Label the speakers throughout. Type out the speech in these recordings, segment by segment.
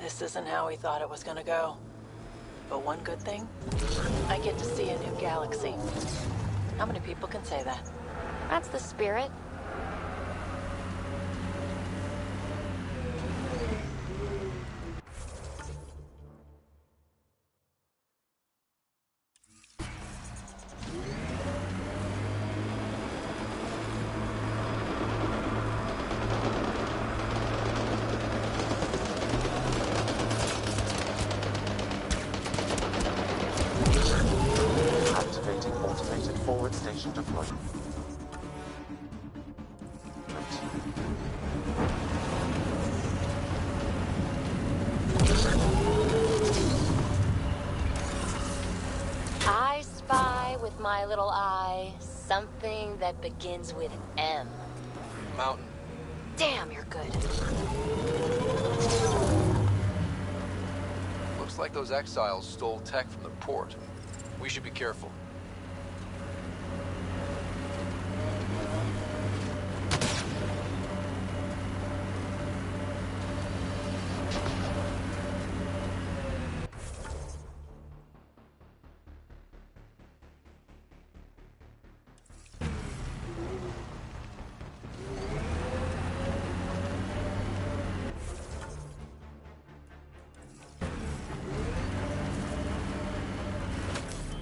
Speaker 1: This isn't how we thought it was gonna go. But one good thing, I get to see a new galaxy. How many people can say that?
Speaker 2: That's the spirit.
Speaker 1: I spy with my little eye something that begins with M.
Speaker 2: Mountain.
Speaker 1: Damn, you're good.
Speaker 2: Looks like those exiles stole tech from the port. We should be careful.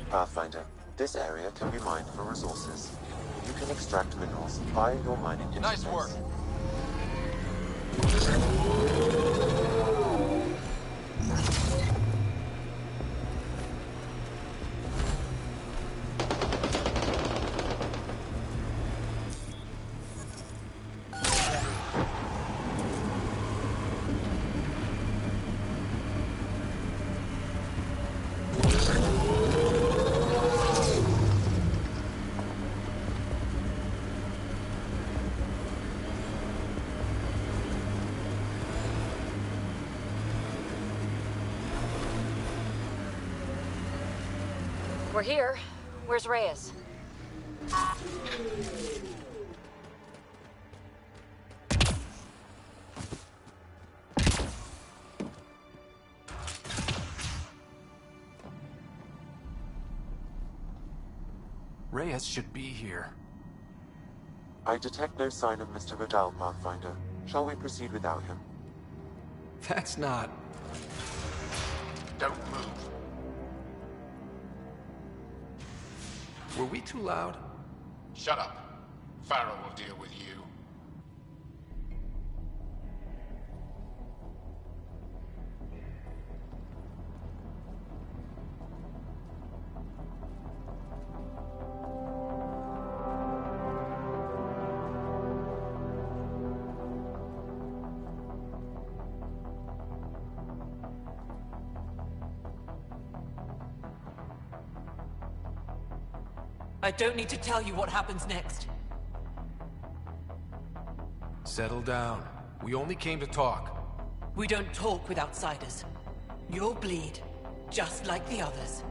Speaker 3: Pathfinder, this area can be mined for resources. You can extract minerals via your mining interface.
Speaker 2: Nice work.
Speaker 1: We're here. Where's Reyes?
Speaker 4: Reyes should be here.
Speaker 3: I detect no sign of Mr. Vidal, Pathfinder. Shall we proceed without him?
Speaker 4: That's not...
Speaker 2: Don't move.
Speaker 4: Were we too loud?
Speaker 5: Shut up. Farrell will deal with you.
Speaker 6: I don't need to tell you what happens next.
Speaker 4: Settle down. We only came to talk.
Speaker 6: We don't talk with outsiders. You'll bleed, just like the others.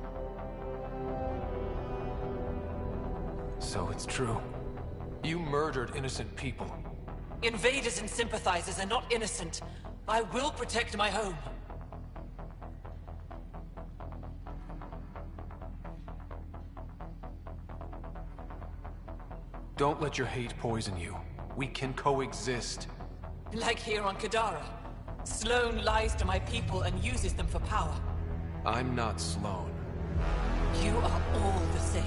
Speaker 4: So it's true. You murdered innocent people.
Speaker 6: Invaders and sympathizers are not innocent. I will protect my home.
Speaker 4: Don't let your hate poison you. We can coexist.
Speaker 6: Like here on Kadara. Sloane lies to my people and uses them for power.
Speaker 4: I'm not Sloane.
Speaker 6: You are all the same.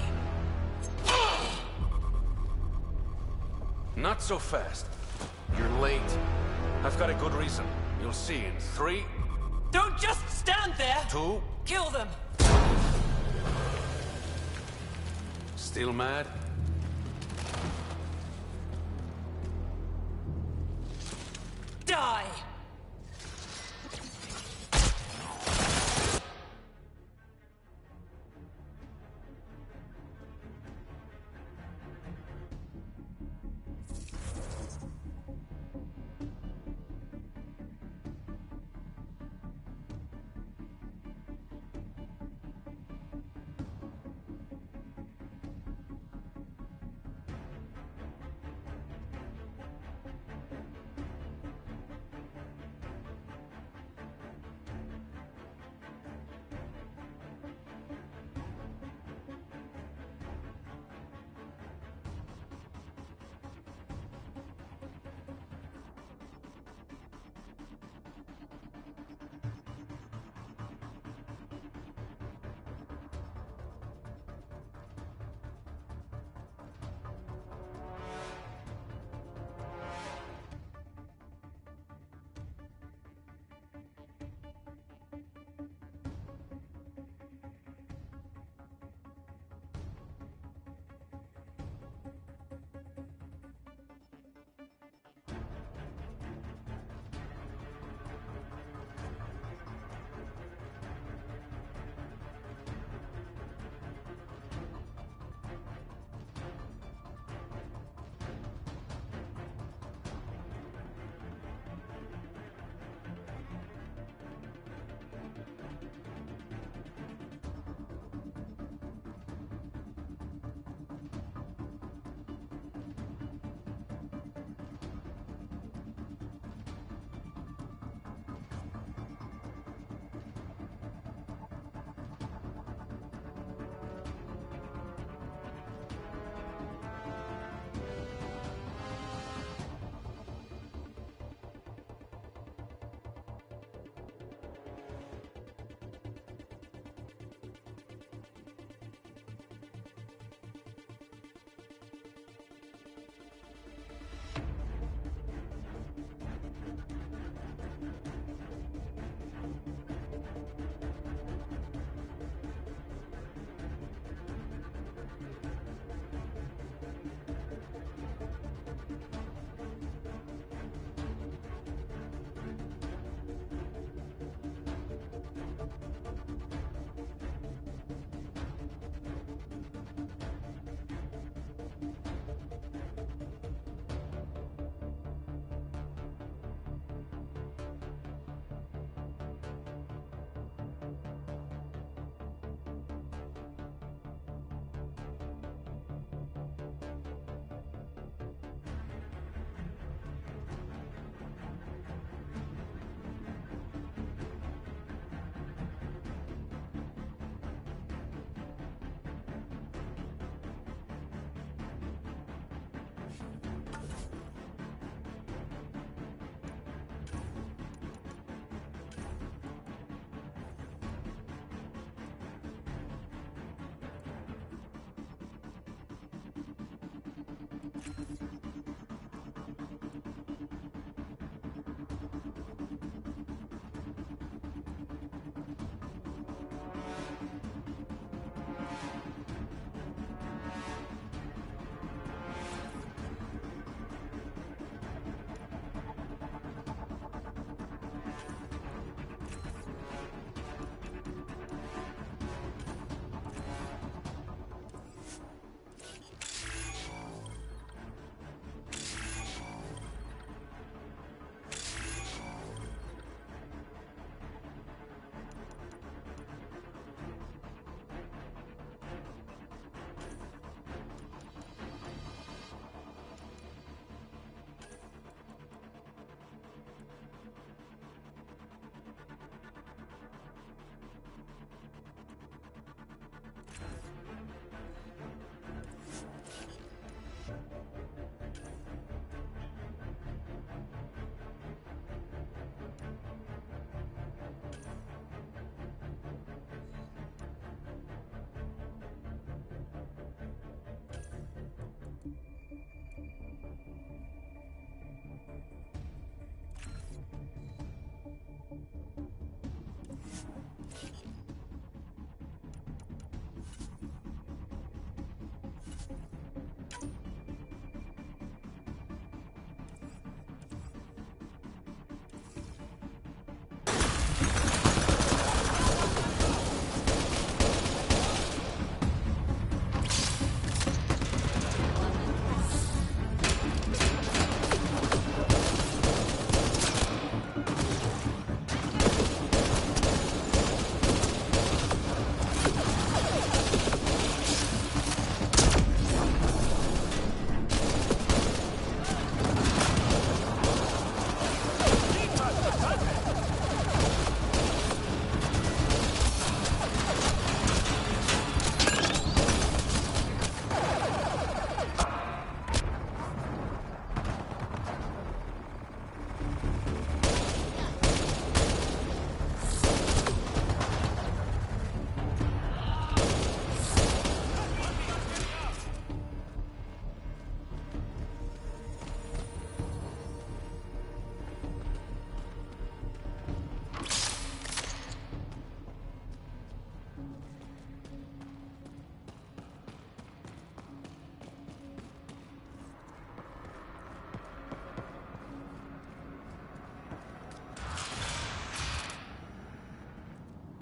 Speaker 7: Not so fast. You're late. I've got a good reason. You'll see in 3...
Speaker 6: Don't just stand there!
Speaker 7: 2...
Speaker 6: Kill them!
Speaker 7: Still mad?
Speaker 6: Die!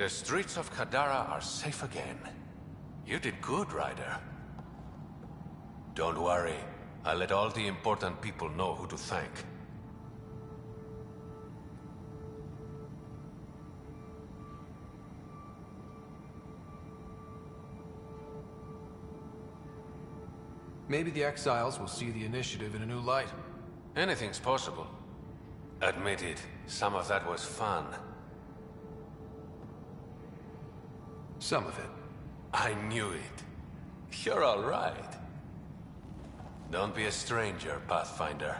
Speaker 7: The streets of Kadara are safe again. You did good, Ryder. Don't worry. I'll let all the important people know who to thank.
Speaker 4: Maybe the exiles will see the initiative in a new light.
Speaker 7: Anything's possible. Admit it, some of that was fun.
Speaker 4: Some of it.
Speaker 7: I knew it. You're all right. Don't be a stranger, Pathfinder.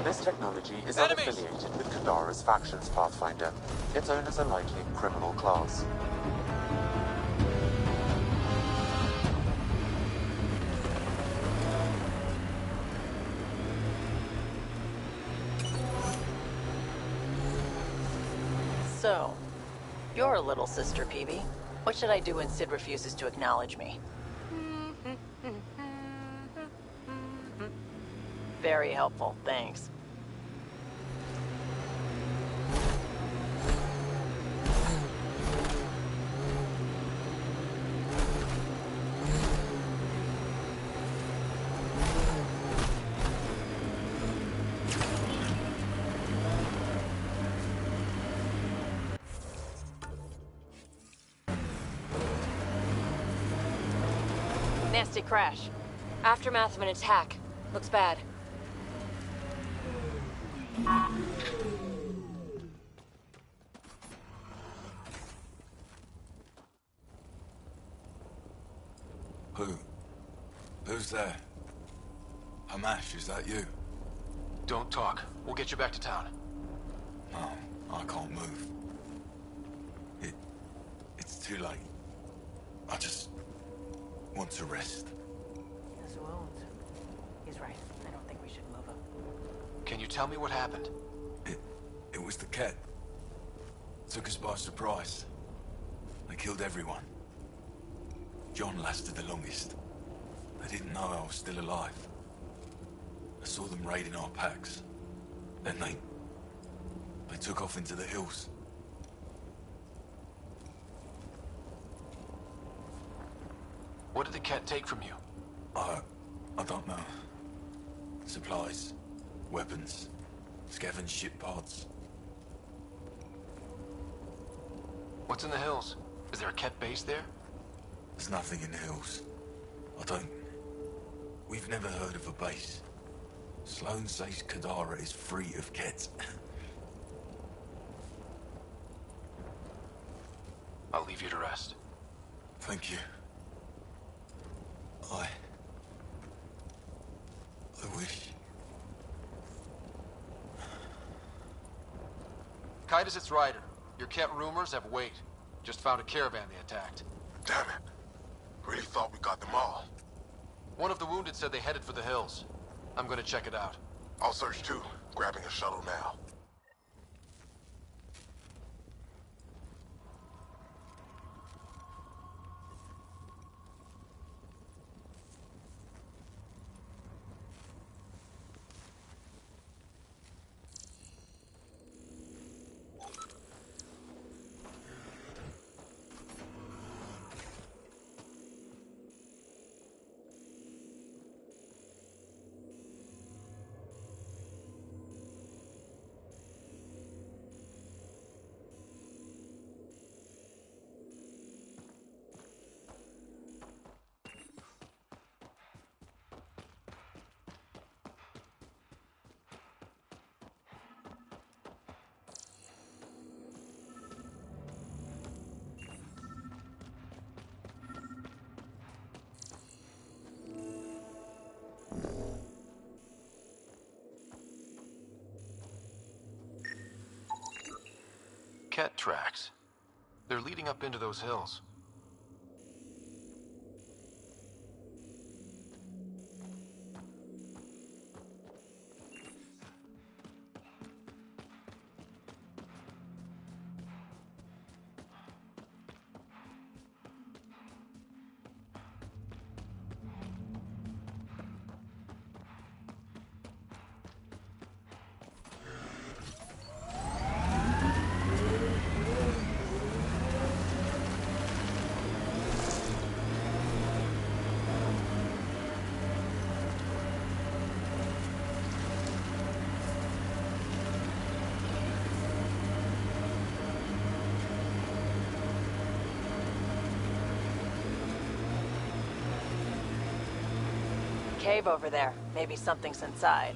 Speaker 3: This technology is
Speaker 2: Enemies!
Speaker 3: unaffiliated with Kadara's factions, Pathfinder. Its owners are likely criminal class.
Speaker 1: So, you're a little sister, Peebee. What should I do when Sid refuses to acknowledge me? Very helpful, thanks. Nasty crash.
Speaker 8: Aftermath of an attack. Looks bad.
Speaker 9: Who's there? Hamash, is that you?
Speaker 2: Don't talk. We'll get you back to town.
Speaker 9: No, I can't move. It's too late. I just want to rest.
Speaker 1: His wound. He's right. I don't think we should move him.
Speaker 2: Can you tell me what happened?
Speaker 9: It was the Ket. Took us by surprise. They killed everyone. John lasted the longest. They didn't know I was still alive. I saw them raiding our packs. Then they took off into the hills.
Speaker 2: What did the Ket take from you?
Speaker 9: I don't know. Supplies, weapons, scavenged ship parts.
Speaker 2: What's in the hills? Is there a Ket base there?
Speaker 9: There's nothing in the hills. We've never heard of a base. Sloane says Kadara is free of Ket.
Speaker 2: I'll leave you to rest.
Speaker 9: Thank you. I wish...
Speaker 2: Titus, it's Ryder. Your Ket rumors have weight. Just found a caravan they attacked.
Speaker 10: Damn it. Really thought we got them all.
Speaker 2: One of the wounded said they headed for the hills. I'm gonna check it out.
Speaker 10: I'll search too, grabbing a shuttle now.
Speaker 2: Ket tracks. They're leading up into those hills.
Speaker 1: Cave over there. Maybe something's inside.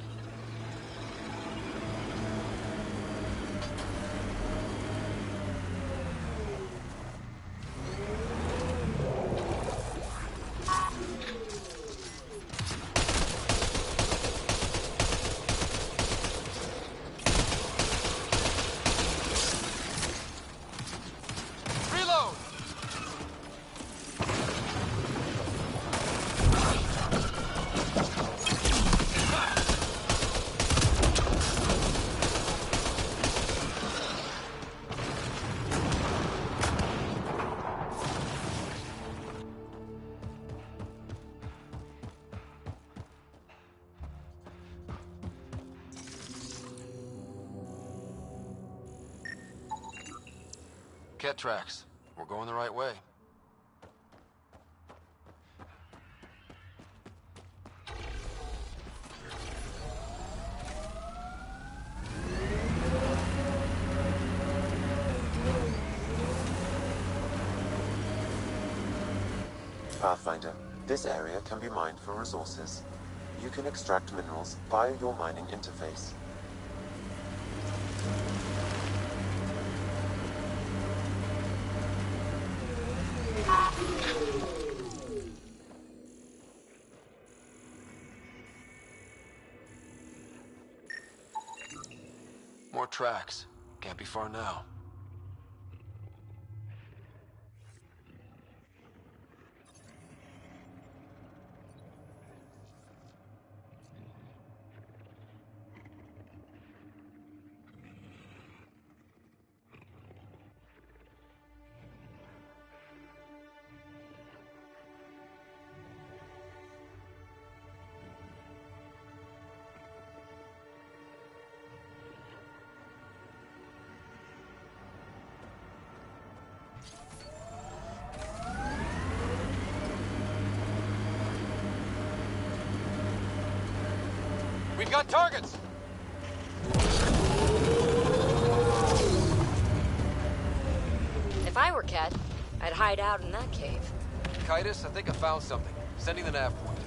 Speaker 2: Reload! Ket tracks. We're going the right way.
Speaker 3: Pathfinder, this area can be mined for resources. You can extract minerals via your mining interface.
Speaker 2: More tracks. Can't be far now. We've got targets!
Speaker 8: If I were Ket, I'd hide out in that cave.
Speaker 2: Titus, I think I found something. Sending the nav point.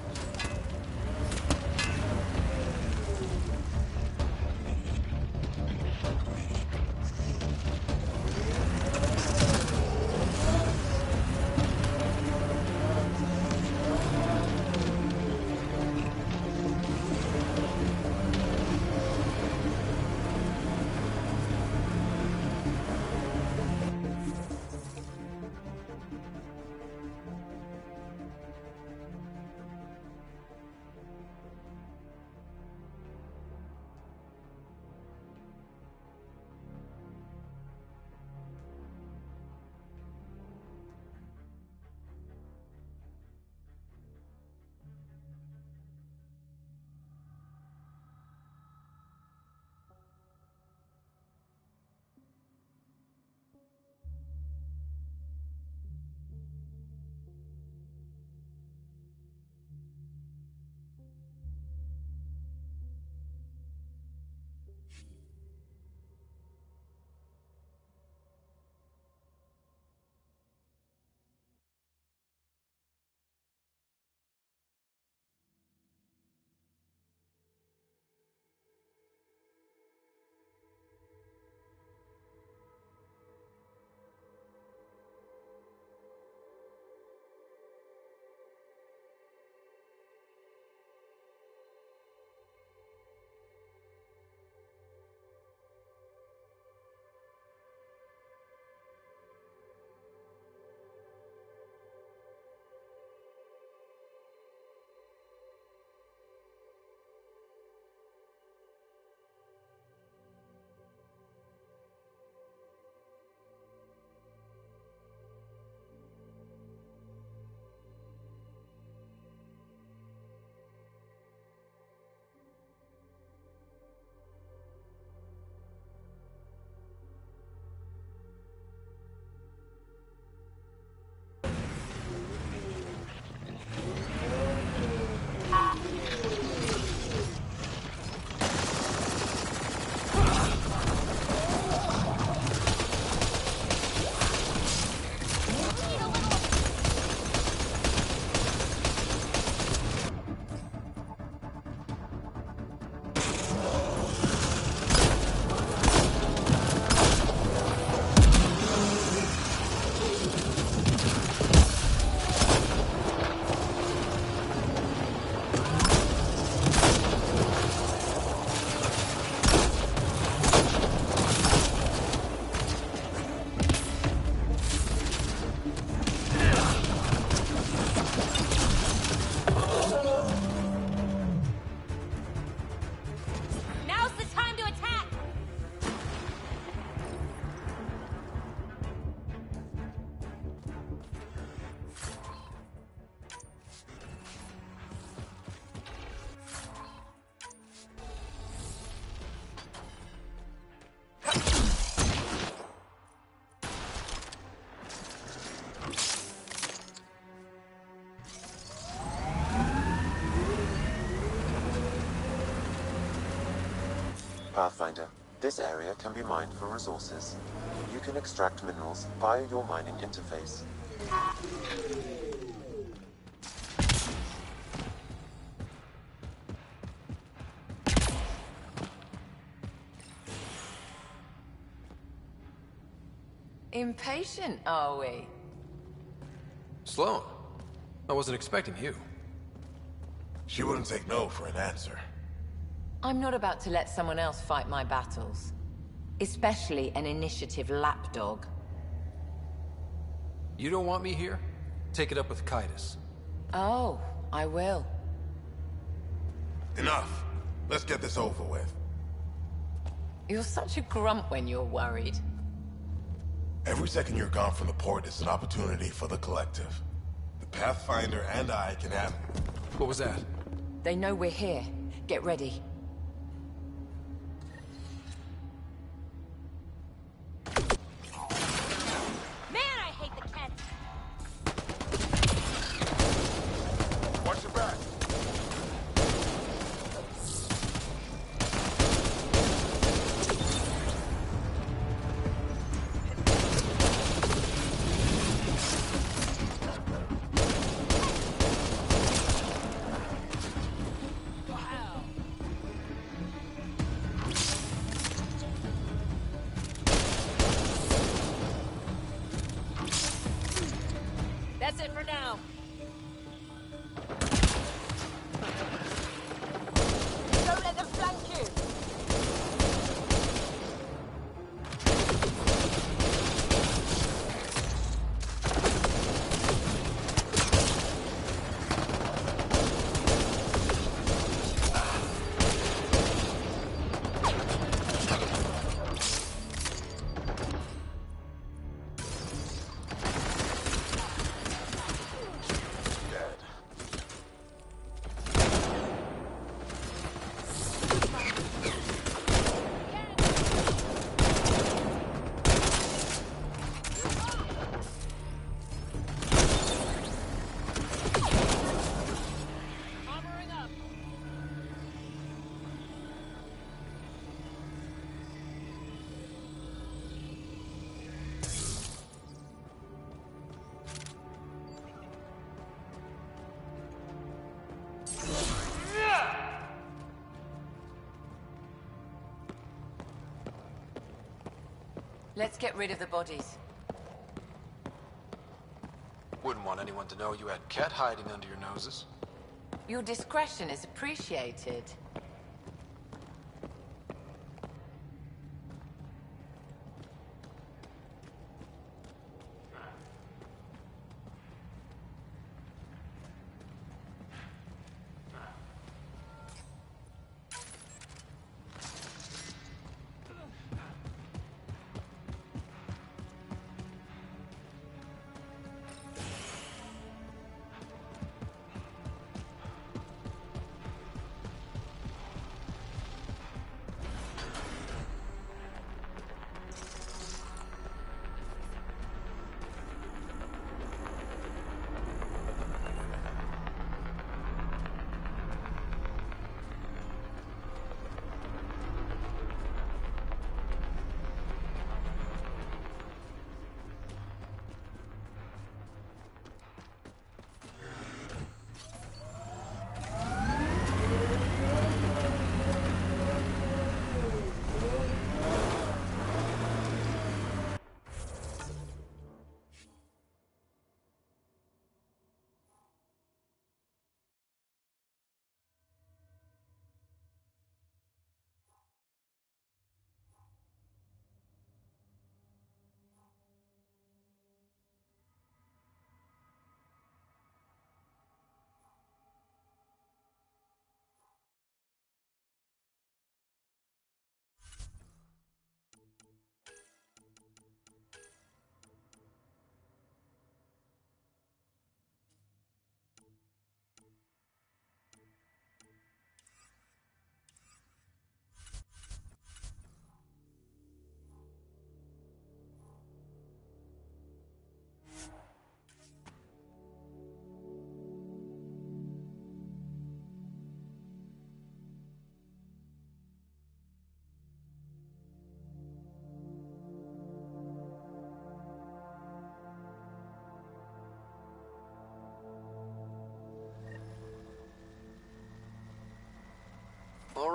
Speaker 3: Pathfinder, this area can be mined for resources. You can extract minerals via your mining interface.
Speaker 1: Impatient, are we?
Speaker 4: Sloan, I wasn't expecting you.
Speaker 10: She wouldn't take no for an answer.
Speaker 1: I'm not about to let someone else fight my battles. Especially an initiative lapdog.
Speaker 4: You don't want me here? Take it up with Kaitis.
Speaker 1: Oh, I will.
Speaker 10: Enough. Let's get this over with.
Speaker 1: You're such a grump when you're worried.
Speaker 10: Every second you're gone from the port is an opportunity for the collective. The Pathfinder and I can have...
Speaker 4: What was that?
Speaker 1: They know we're here. Get ready.
Speaker 8: Man, I hate the cat.
Speaker 10: Watch your back.
Speaker 8: That's it for now. Don't let them flank you. Armoring up.
Speaker 1: Let's get rid of the bodies.
Speaker 4: Wouldn't want anyone to know you had Ket hiding under your noses.
Speaker 1: Your discretion is appreciated.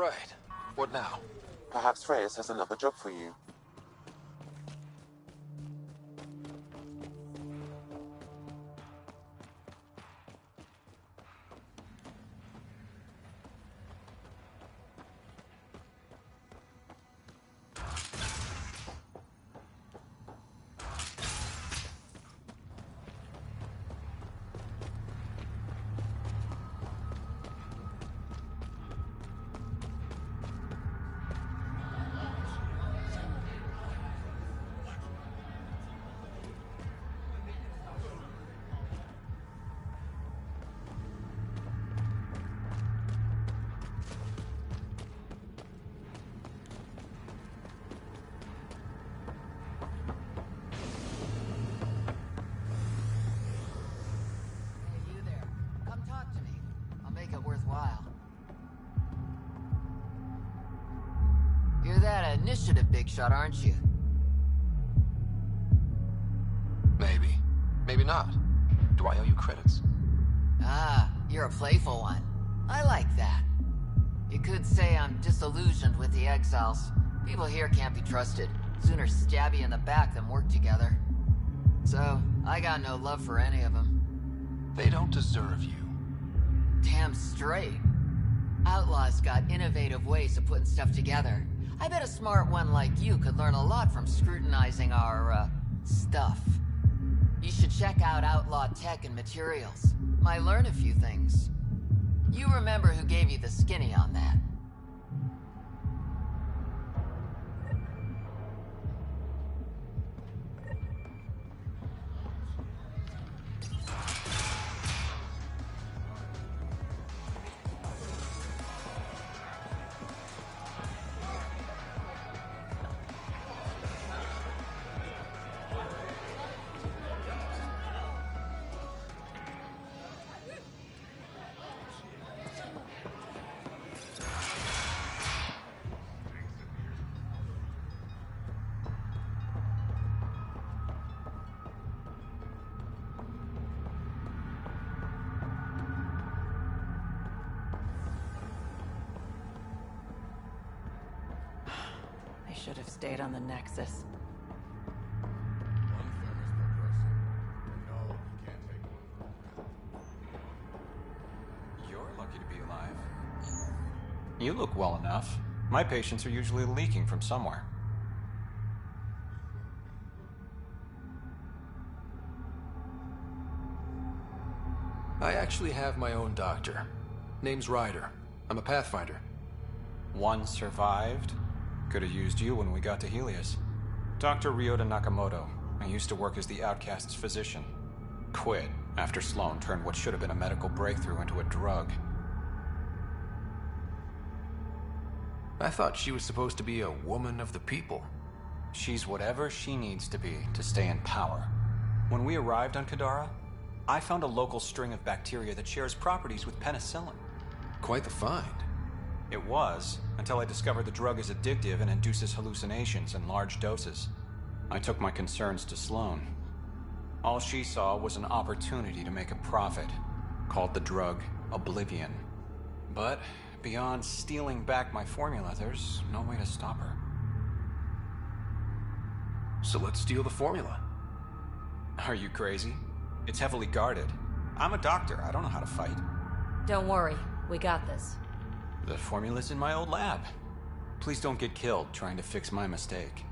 Speaker 2: right. What now?
Speaker 3: Perhaps Reyes has another job for you.
Speaker 11: You're that initiative big shot, aren't you?
Speaker 2: Maybe. Maybe not. Do I owe you credits?
Speaker 11: Ah, you're a playful one. I like that. You could say I'm disillusioned with the exiles. People here can't be trusted. Sooner stab you in the back than work together. So, I got no love for any of them.
Speaker 2: They don't deserve you.
Speaker 11: Damn straight. Outlaws got innovative ways of putting stuff together. I bet a smart one like you could learn a lot from scrutinizing our, stuff. You should check out Outlaw Tech and Materials. Might learn a few things. You remember who gave you the skinny on that.
Speaker 1: Should have stayed on the Nexus.
Speaker 5: One thing is progressing. No, you can't take one for granted.
Speaker 12: You're lucky to be alive. You look well enough. My patients are usually leaking from somewhere.
Speaker 4: I actually have my own doctor. Name's Ryder. I'm a Pathfinder.
Speaker 12: One survived. Could have used you when we got to Helios. Dr. Ryota Nakamoto. I used to work as the Outcast's physician. Quit after Sloan turned what should have been a medical breakthrough into a drug.
Speaker 4: I thought she was supposed to be a woman of the people.
Speaker 12: She's whatever she needs to be to stay in power. When we arrived on Kadara, I found a local string of bacteria that shares properties with penicillin.
Speaker 4: Quite the find.
Speaker 12: It was, until I discovered the drug is addictive and induces hallucinations in large doses. I took my concerns to Sloan. All she saw was an opportunity to make a profit, called the drug Oblivion. But beyond stealing back my formula, there's no way to stop her.
Speaker 4: So let's steal the formula.
Speaker 12: Are you crazy? It's heavily guarded. I'm a doctor, I don't know how to fight.
Speaker 8: Don't worry, we got this.
Speaker 12: The formula's in my old lab. Please don't get killed trying to fix my mistake.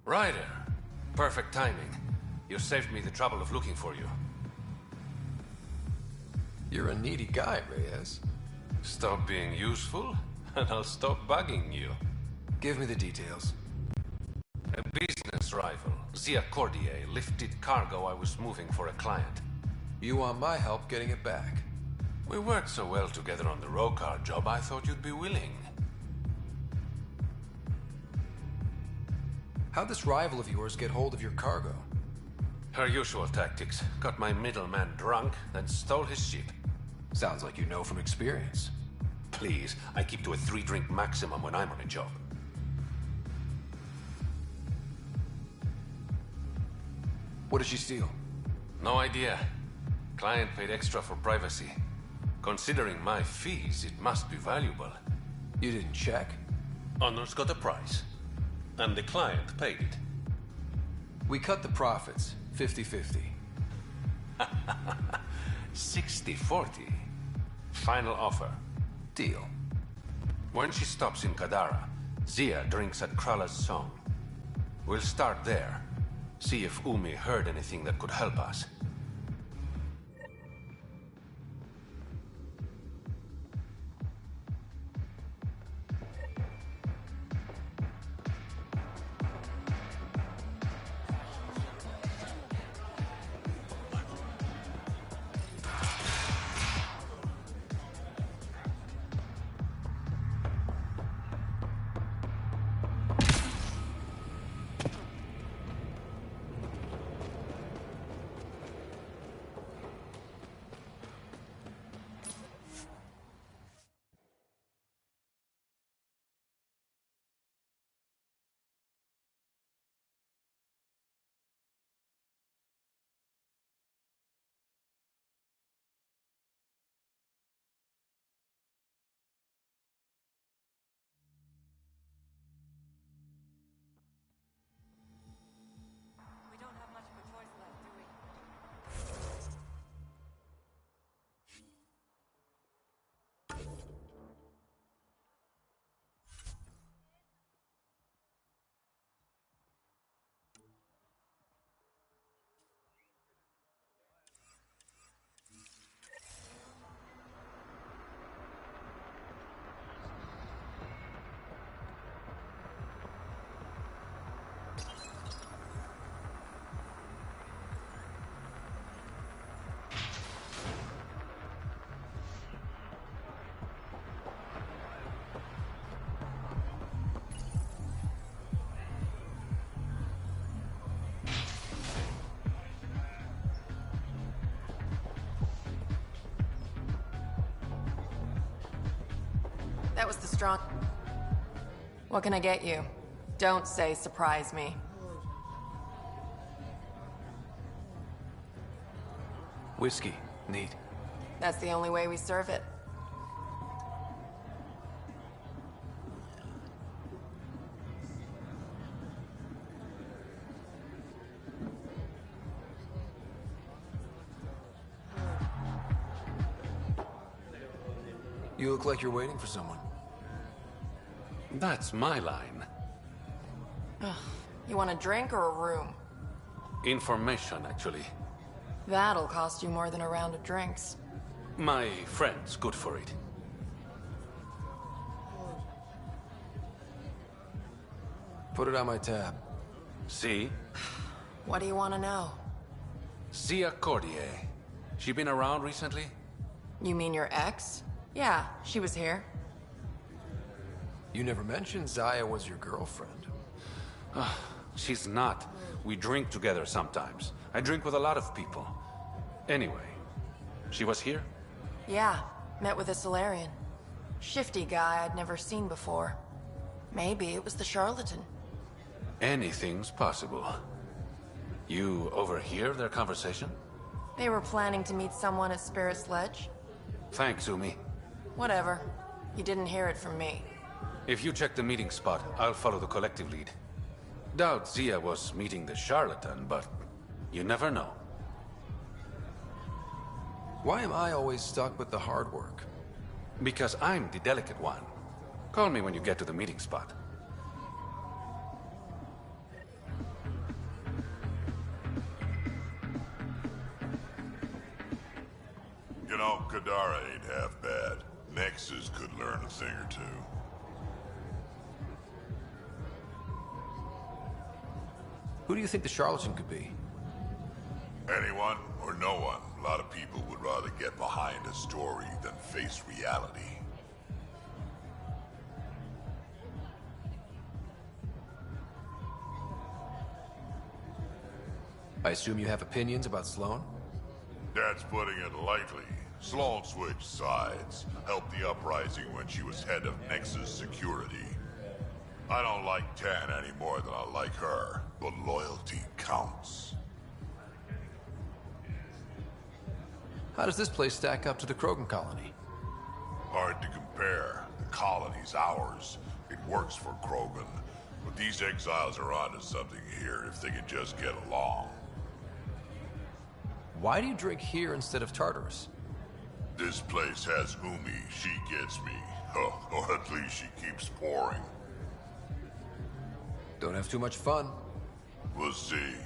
Speaker 7: Ryder. Perfect timing. You saved me the trouble of looking for you.
Speaker 4: You're a needy guy, Reyes.
Speaker 7: Stop being useful, and I'll stop bugging you.
Speaker 4: Give me the details.
Speaker 7: A business rival, Zia Cordier, lifted cargo I was moving for a client.
Speaker 4: You want my help getting it back?
Speaker 7: We worked so well together on the Rokar job, I thought you'd be willing.
Speaker 4: How'd this rival of yours get hold of your cargo?
Speaker 7: Her usual tactics. Got my middleman drunk, then stole his ship.
Speaker 4: Sounds like you know from experience.
Speaker 7: Please, I keep to a 3-drink maximum when I'm on a job.
Speaker 4: What did she steal?
Speaker 7: No idea. Client paid extra for privacy. Considering my fees, it must be valuable.
Speaker 4: You didn't check?
Speaker 7: Honor's got a price. And the client paid it.
Speaker 4: We cut the profits, 50-50.
Speaker 7: 60-40. Final offer.
Speaker 4: Deal.
Speaker 7: When she stops in Kadara, Zia drinks at Krala's song. We'll start there. See if Umi heard anything that could help us.
Speaker 13: That was the strong... What can I get you? Don't say surprise me.
Speaker 4: Whiskey. Neat.
Speaker 13: That's the only way we serve it.
Speaker 4: You look like you're waiting for someone.
Speaker 7: That's my line.
Speaker 13: You want a drink or a room?
Speaker 7: Information, actually.
Speaker 13: That'll cost you more than a round of drinks.
Speaker 7: My friend's good for it.
Speaker 4: Put it on my tab.
Speaker 7: See?
Speaker 13: What do you want to know?
Speaker 7: Zia Cordier. She been around recently?
Speaker 13: You mean your ex? Yeah, she was here.
Speaker 4: You never mentioned Zaya was your girlfriend.
Speaker 7: She's not. We drink together sometimes. I drink with a lot of people. Anyway, she was here?
Speaker 13: Yeah, met with a Solarian. Shifty guy I'd never seen before. Maybe it was the charlatan.
Speaker 7: Anything's possible. You overhear their conversation?
Speaker 13: They were planning to meet someone at Spirit's Ledge.
Speaker 7: Thanks, Umi.
Speaker 13: Whatever. You didn't hear it from me.
Speaker 7: If you check the meeting spot, I'll follow the collective lead. Doubt Zia was meeting the charlatan, but you never know.
Speaker 4: Why am I always stuck with the hard work?
Speaker 7: Because I'm the delicate one. Call me when you get to the meeting spot.
Speaker 10: You know, Kadara ain't half bad. Nexus could learn a thing or two.
Speaker 4: Who do you think the charlatan could be?
Speaker 10: Anyone or no one. A lot of people would rather get behind a story than face reality.
Speaker 4: I assume you have opinions about Sloane?
Speaker 10: That's putting it lightly. Sloane switched sides, helped the uprising when she was head of Nexus Security. I don't like Tan any more than I like her, but loyalty counts.
Speaker 4: How does this place stack up to the Krogan colony?
Speaker 10: Hard to compare. The colony's ours. It works for Krogan. But these exiles are onto something here if they can just get along.
Speaker 4: Why do you drink here instead of Tartarus?
Speaker 10: This place has Umi. She gets me. Or at least she keeps pouring.
Speaker 4: Don't have too much fun.
Speaker 10: We'll see.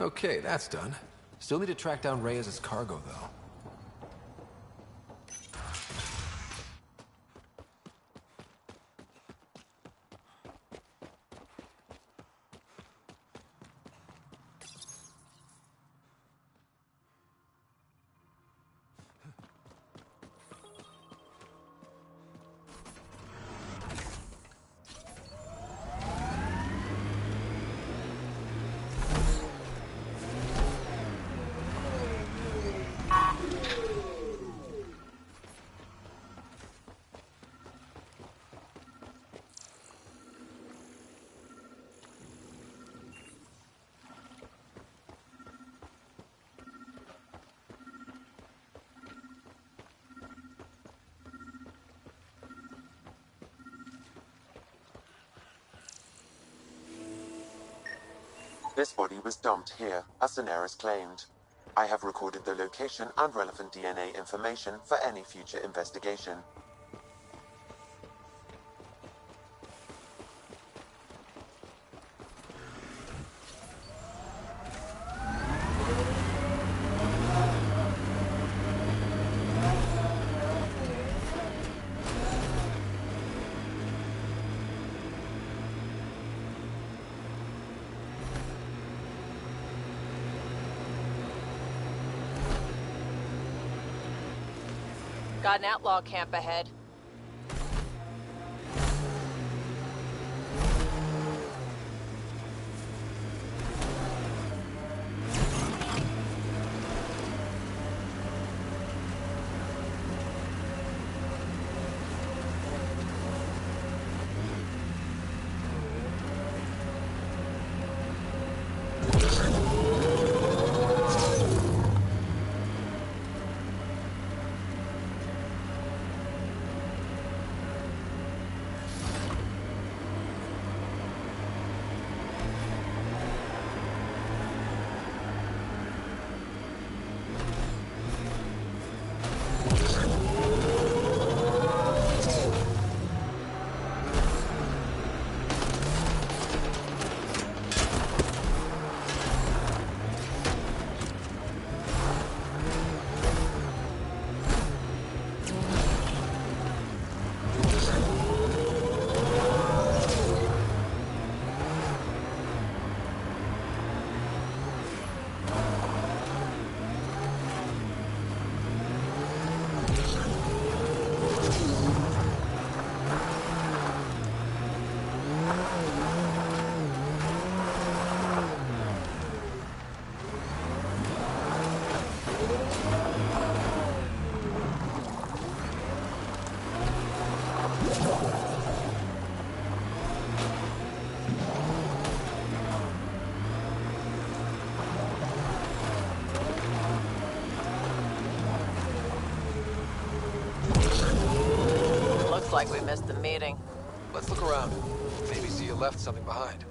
Speaker 4: Okay, that's done. Still need to track down Reyes' cargo, though.
Speaker 3: This body was dumped here, as Daenerys claimed. I have recorded the location and relevant DNA information for any future investigation.
Speaker 1: Got an outlaw camp ahead. Like we missed the meeting.
Speaker 4: Let's look around. Maybe Zia left something behind.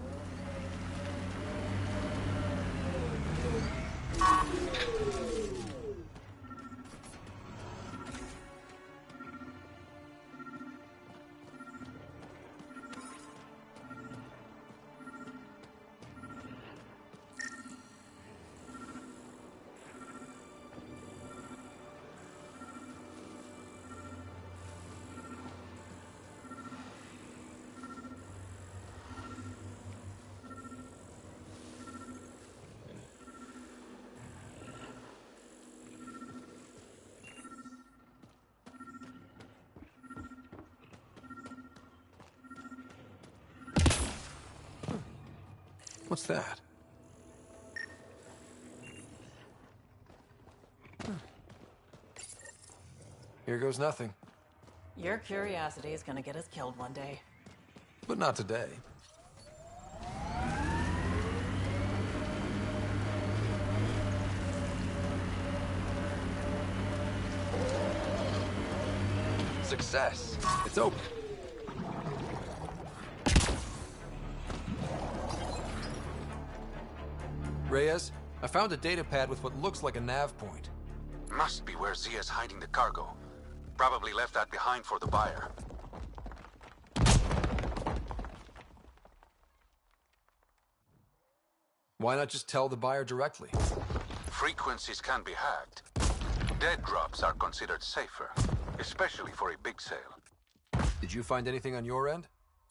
Speaker 4: What's that? Here goes nothing.
Speaker 1: Your curiosity is gonna get us killed one day.
Speaker 4: But not today. Success. It's open. Reyes, I found a data pad with what looks like a nav point.
Speaker 14: Must be where Zia's hiding the cargo. Probably left that behind for the buyer.
Speaker 4: Why not just tell the buyer directly?
Speaker 14: Frequencies can be hacked. Dead drops are considered safer, especially for a big sale.
Speaker 4: Did you find anything on your end?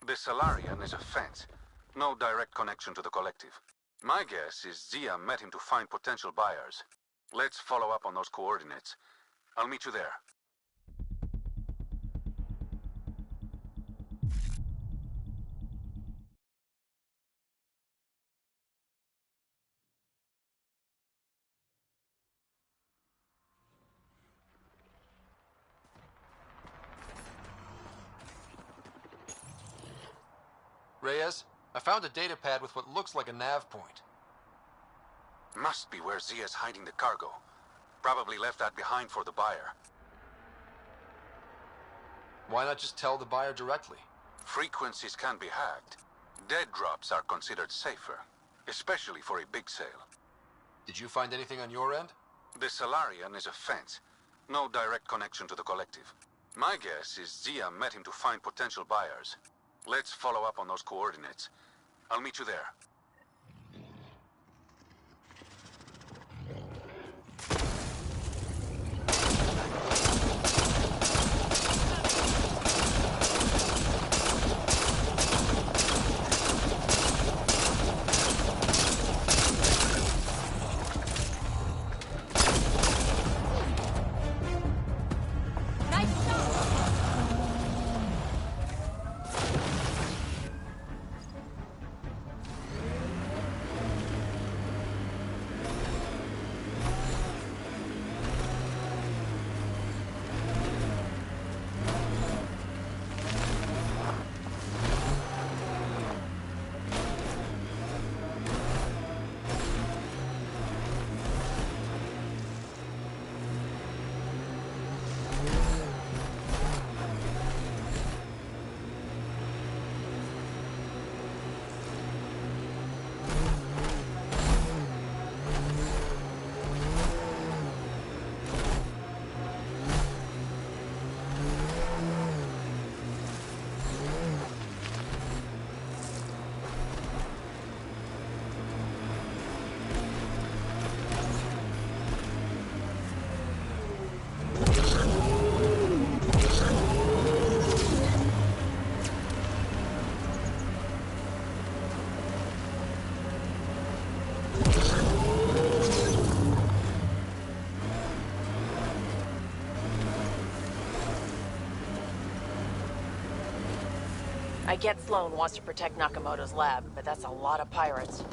Speaker 14: The Salarian is a fence. No direct connection to the collective. My guess is Zia met him to find potential buyers. Let's follow up on those coordinates. I'll meet you there.
Speaker 4: Reyes, I found a data pad with what looks like a nav point.
Speaker 14: Must be where Zia's hiding the cargo. Probably left that behind for the buyer.
Speaker 4: Why not just tell the buyer directly?
Speaker 14: Frequencies can be hacked. Dead drops are considered safer, especially for a big sale.
Speaker 2: Did you find anything on your end?
Speaker 14: The Salarian is a fence. No direct connection to the Collective. My guess is Zia met him to find potential buyers. Let's follow up on those coordinates. I'll meet you there.
Speaker 1: I get Sloan wants to protect Nakamoto's lab, but that's a lot of pirates.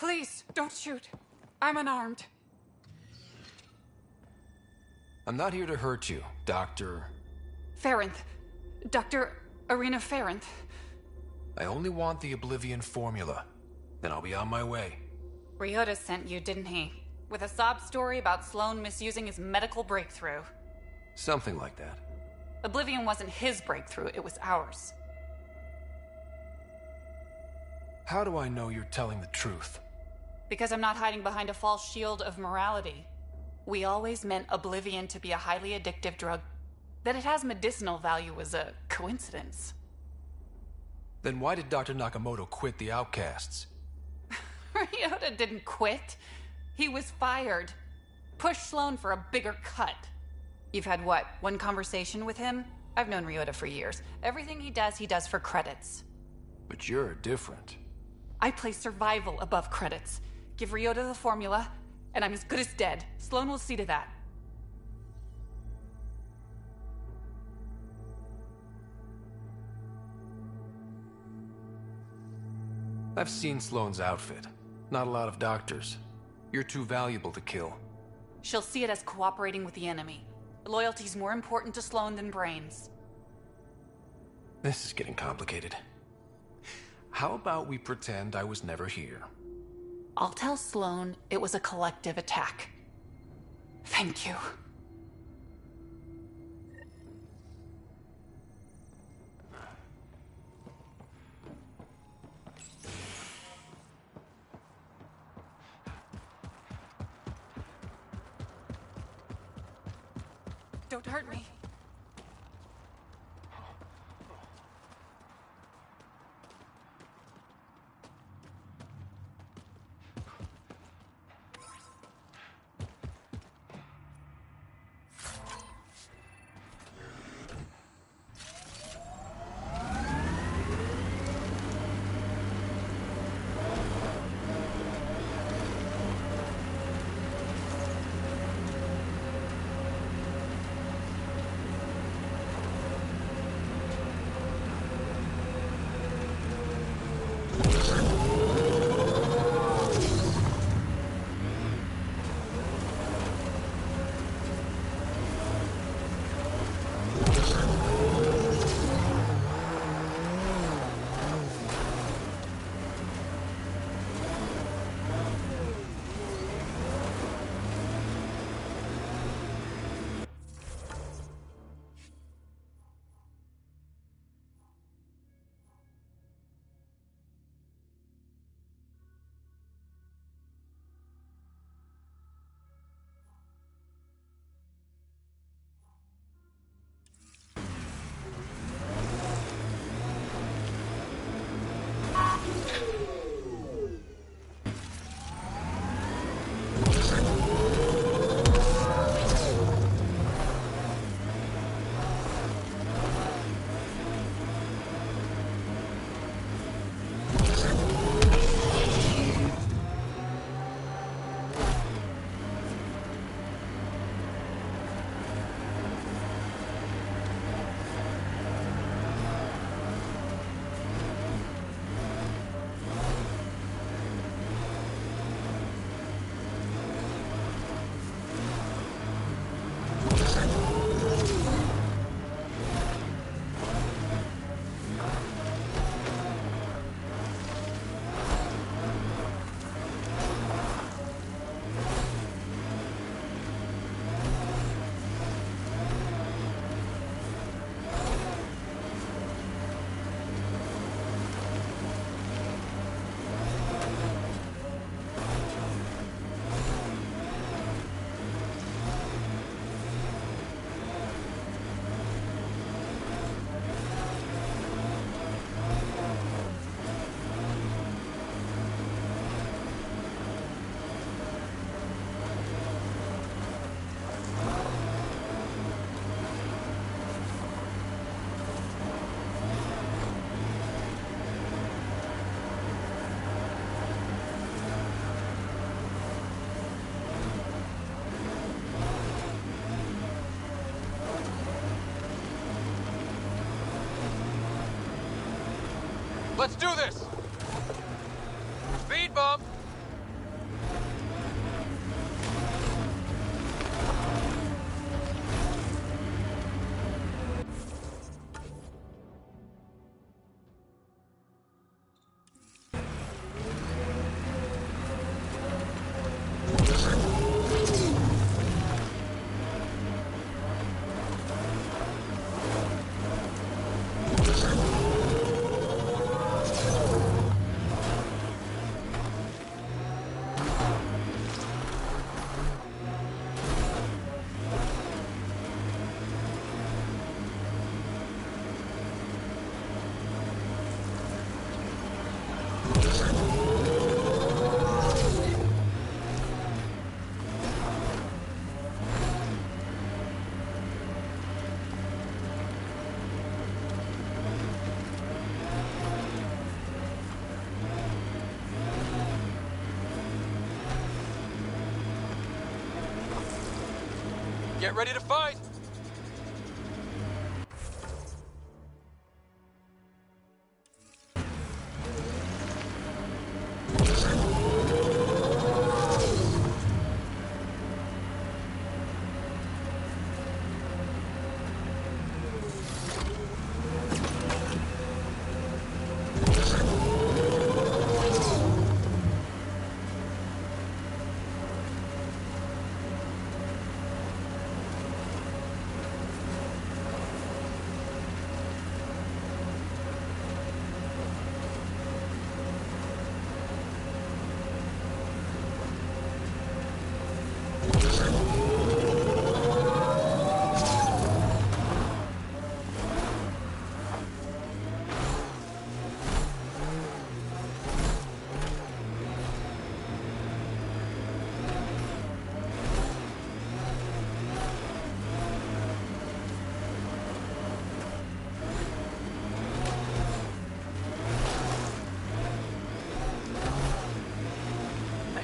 Speaker 15: Please, don't shoot. I'm unarmed.
Speaker 4: I'm not here to hurt you, Dr.
Speaker 15: Ferenth. Dr. Irina Ferenth.
Speaker 4: I only want the Oblivion formula. Then I'll be on my way.
Speaker 15: Ryota sent you, didn't he? With a sob story about Sloan misusing his medical breakthrough.
Speaker 4: Something like that.
Speaker 15: Oblivion wasn't his breakthrough, it was ours.
Speaker 4: How do I know you're telling the truth?
Speaker 15: Because I'm not hiding behind a false shield of morality. We always meant Oblivion to be a highly addictive drug. That it has medicinal value was a coincidence.
Speaker 4: Then why did Dr. Nakamoto quit the Outcasts?
Speaker 15: Ryota! Ryota didn't quit. He was fired. Push Sloan for a bigger cut. You've had what, one conversation with him? I've known Ryota for years. Everything he does for credits.
Speaker 4: But you're different.
Speaker 15: I place survival above credits. Give Ryota the formula, and I'm as good as dead. Sloan will see to that.
Speaker 4: I've seen Sloan's outfit. Not a lot of doctors. You're too valuable to kill.
Speaker 15: She'll see it as cooperating with the enemy. Loyalty's more important to Sloan than brains.
Speaker 4: This is getting complicated. How about we pretend I was never here?
Speaker 15: I'll tell Sloan it was a collective attack. Thank you. Don't hurt me.
Speaker 2: Let's do this! Speed bump! Get ready to fight!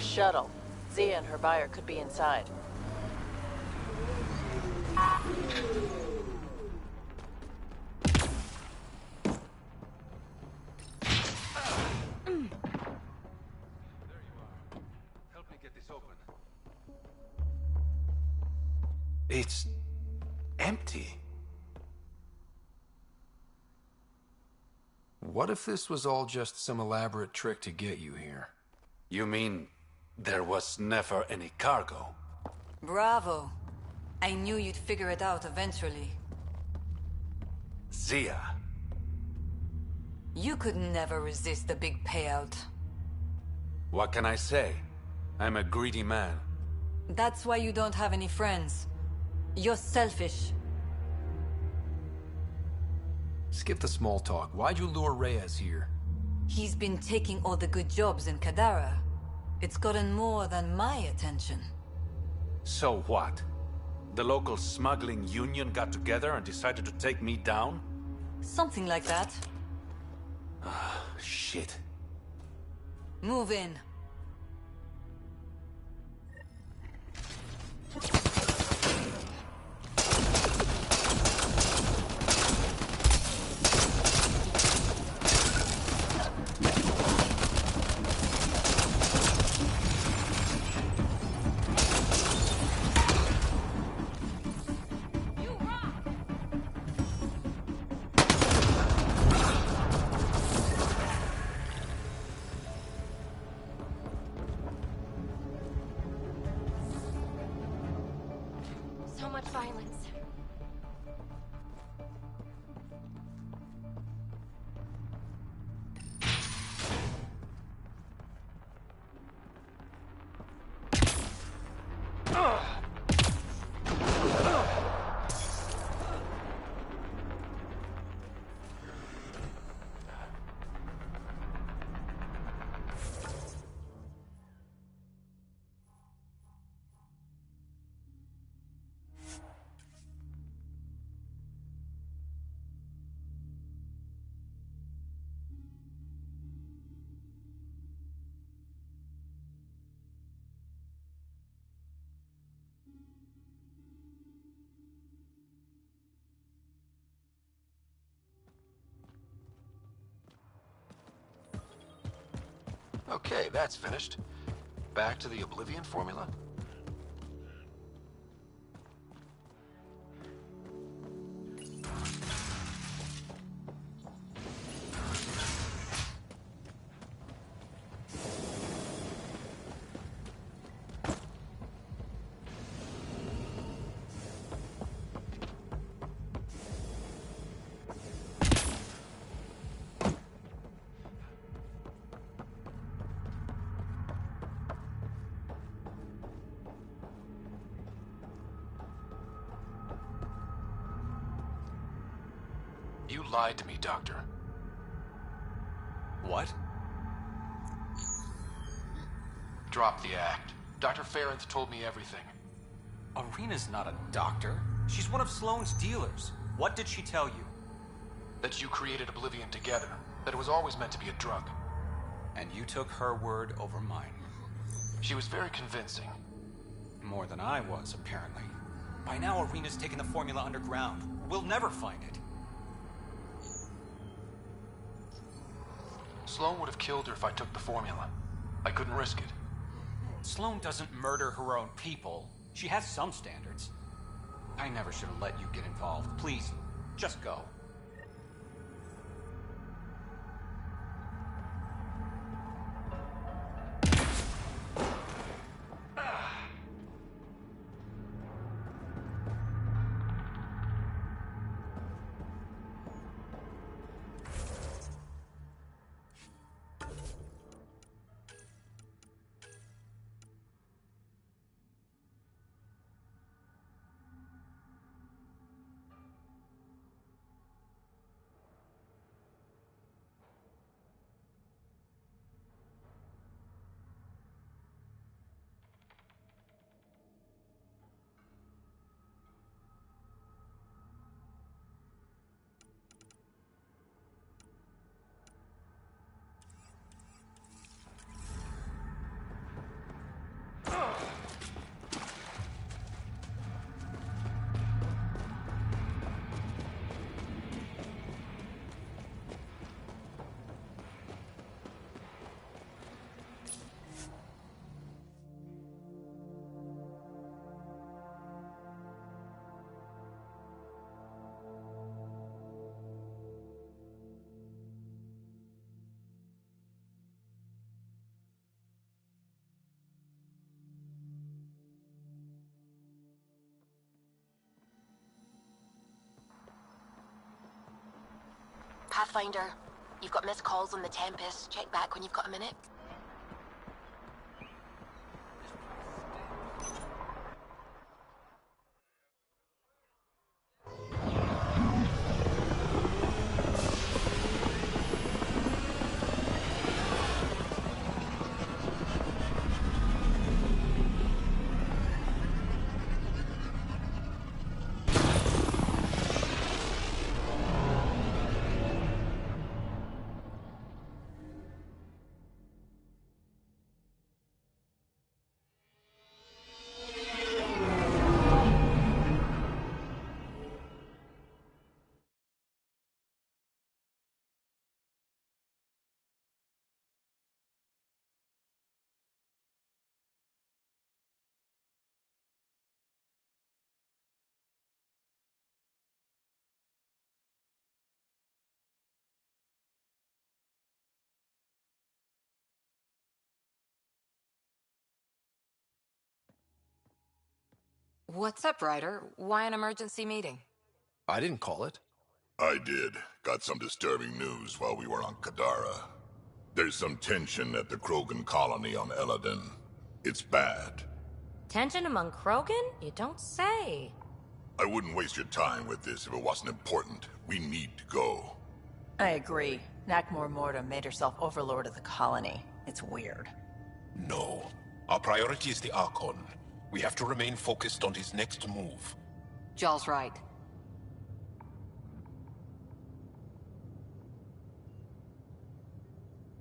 Speaker 1: Shuttle. Zia and her buyer could be inside.
Speaker 14: Help me get this open.
Speaker 4: It's empty. What if this was all just some elaborate trick to get you here?
Speaker 14: You mean there was never any cargo?
Speaker 16: Bravo. I knew you'd figure it out eventually.
Speaker 14: Zia.
Speaker 16: You could never resist the big payout.
Speaker 14: What can I say? I'm a greedy man.
Speaker 16: That's why you don't have any friends. You're selfish.
Speaker 4: Skip the small talk. Why'd you lure Reyes here?
Speaker 16: He's been taking all the good jobs in Kadara. It's gotten more than my attention.
Speaker 14: So what? The local smuggling union got together and decided to take me down?
Speaker 16: Something like that.
Speaker 14: Shit.
Speaker 16: Move in.
Speaker 17: So much violence.
Speaker 4: Okay, that's finished. Back to the Oblivion formula? You lied to me, Doctor.
Speaker 12: What?
Speaker 4: Drop the act. Dr. Ferenth told me everything.
Speaker 12: Arena's not a doctor. She's one of Sloane's dealers. What did she tell you?
Speaker 4: That you created Oblivion together. That it was always meant to be a drug.
Speaker 12: And you took her word over mine.
Speaker 4: She was very convincing.
Speaker 12: More than I was, apparently. By now, Arena's taken the formula underground. We'll never find it.
Speaker 4: Sloan would have killed her if I took the formula. I couldn't risk it.
Speaker 12: Sloan doesn't murder her own people. She has some standards. I never should have let you get involved. Please, just go.
Speaker 17: Pathfinder, you've got missed calls on the Tempest. Check back when you've got a minute.
Speaker 11: What's up, Ryder? Why an emergency meeting?
Speaker 4: I didn't call it.
Speaker 10: I did. Got some disturbing news while we were on Kadara. There's some tension at the Krogan colony on Eladon. It's bad.
Speaker 17: Tension among Krogan? You don't say.
Speaker 10: I wouldn't waste your time with this if it wasn't important. We need to go.
Speaker 1: I agree. Nakmor Morta made herself overlord of the colony. It's weird.
Speaker 18: No. Our priority is the Archon. We have to remain focused on his next move.
Speaker 11: Jaal's right.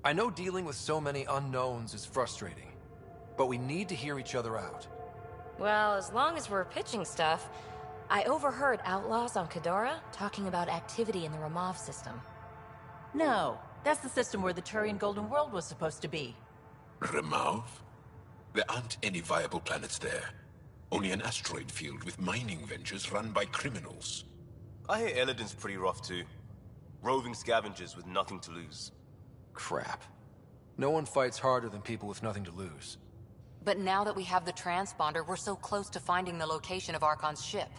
Speaker 4: I know dealing with so many unknowns is frustrating, but we need to hear each other out.
Speaker 17: Well, as long as we're pitching stuff, I overheard outlaws on Kadara talking about activity in the Ramov system.
Speaker 1: No, that's the system where the Turian Golden World was supposed to be.
Speaker 18: Ramov? There aren't any viable planets there. Only an asteroid field with mining ventures run by criminals.
Speaker 19: I hear Eladon's pretty rough too. Roving scavengers with nothing to lose.
Speaker 4: Crap. No one fights harder than people with nothing to lose.
Speaker 11: But now that we have the transponder, we're so close to finding the location of Archon's ship.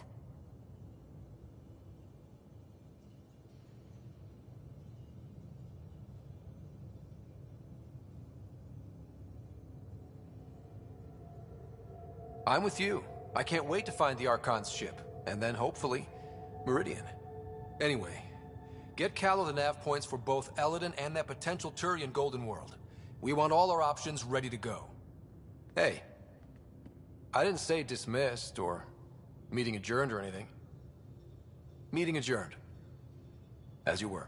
Speaker 4: I'm with you. I can't wait to find the Archon's ship, and then hopefully, Meridian. Anyway, get Callow the nav points for both Eladon and that potential Turian Golden World. We want all our options ready to go. Hey, I didn't say dismissed or meeting adjourned or anything. Meeting adjourned. As you were.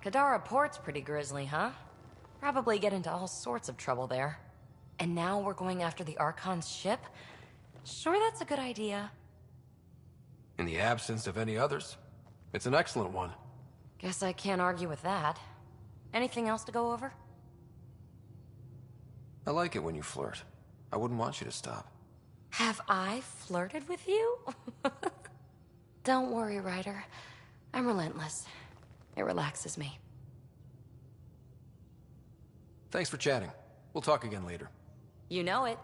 Speaker 17: Kadara Port's pretty grisly, huh? Probably get into all sorts of trouble there. And now we're going after the Archon's ship? Sure, that's a good idea.
Speaker 4: In the absence of any others, it's an excellent one.
Speaker 17: Guess I can't argue with that. Anything else to go over?
Speaker 4: I like it when you flirt. I wouldn't want you to stop.
Speaker 17: Have I flirted with you? Don't worry, Ryder. I'm relentless. It relaxes me.
Speaker 4: Thanks for chatting. We'll talk again later.
Speaker 17: You know it.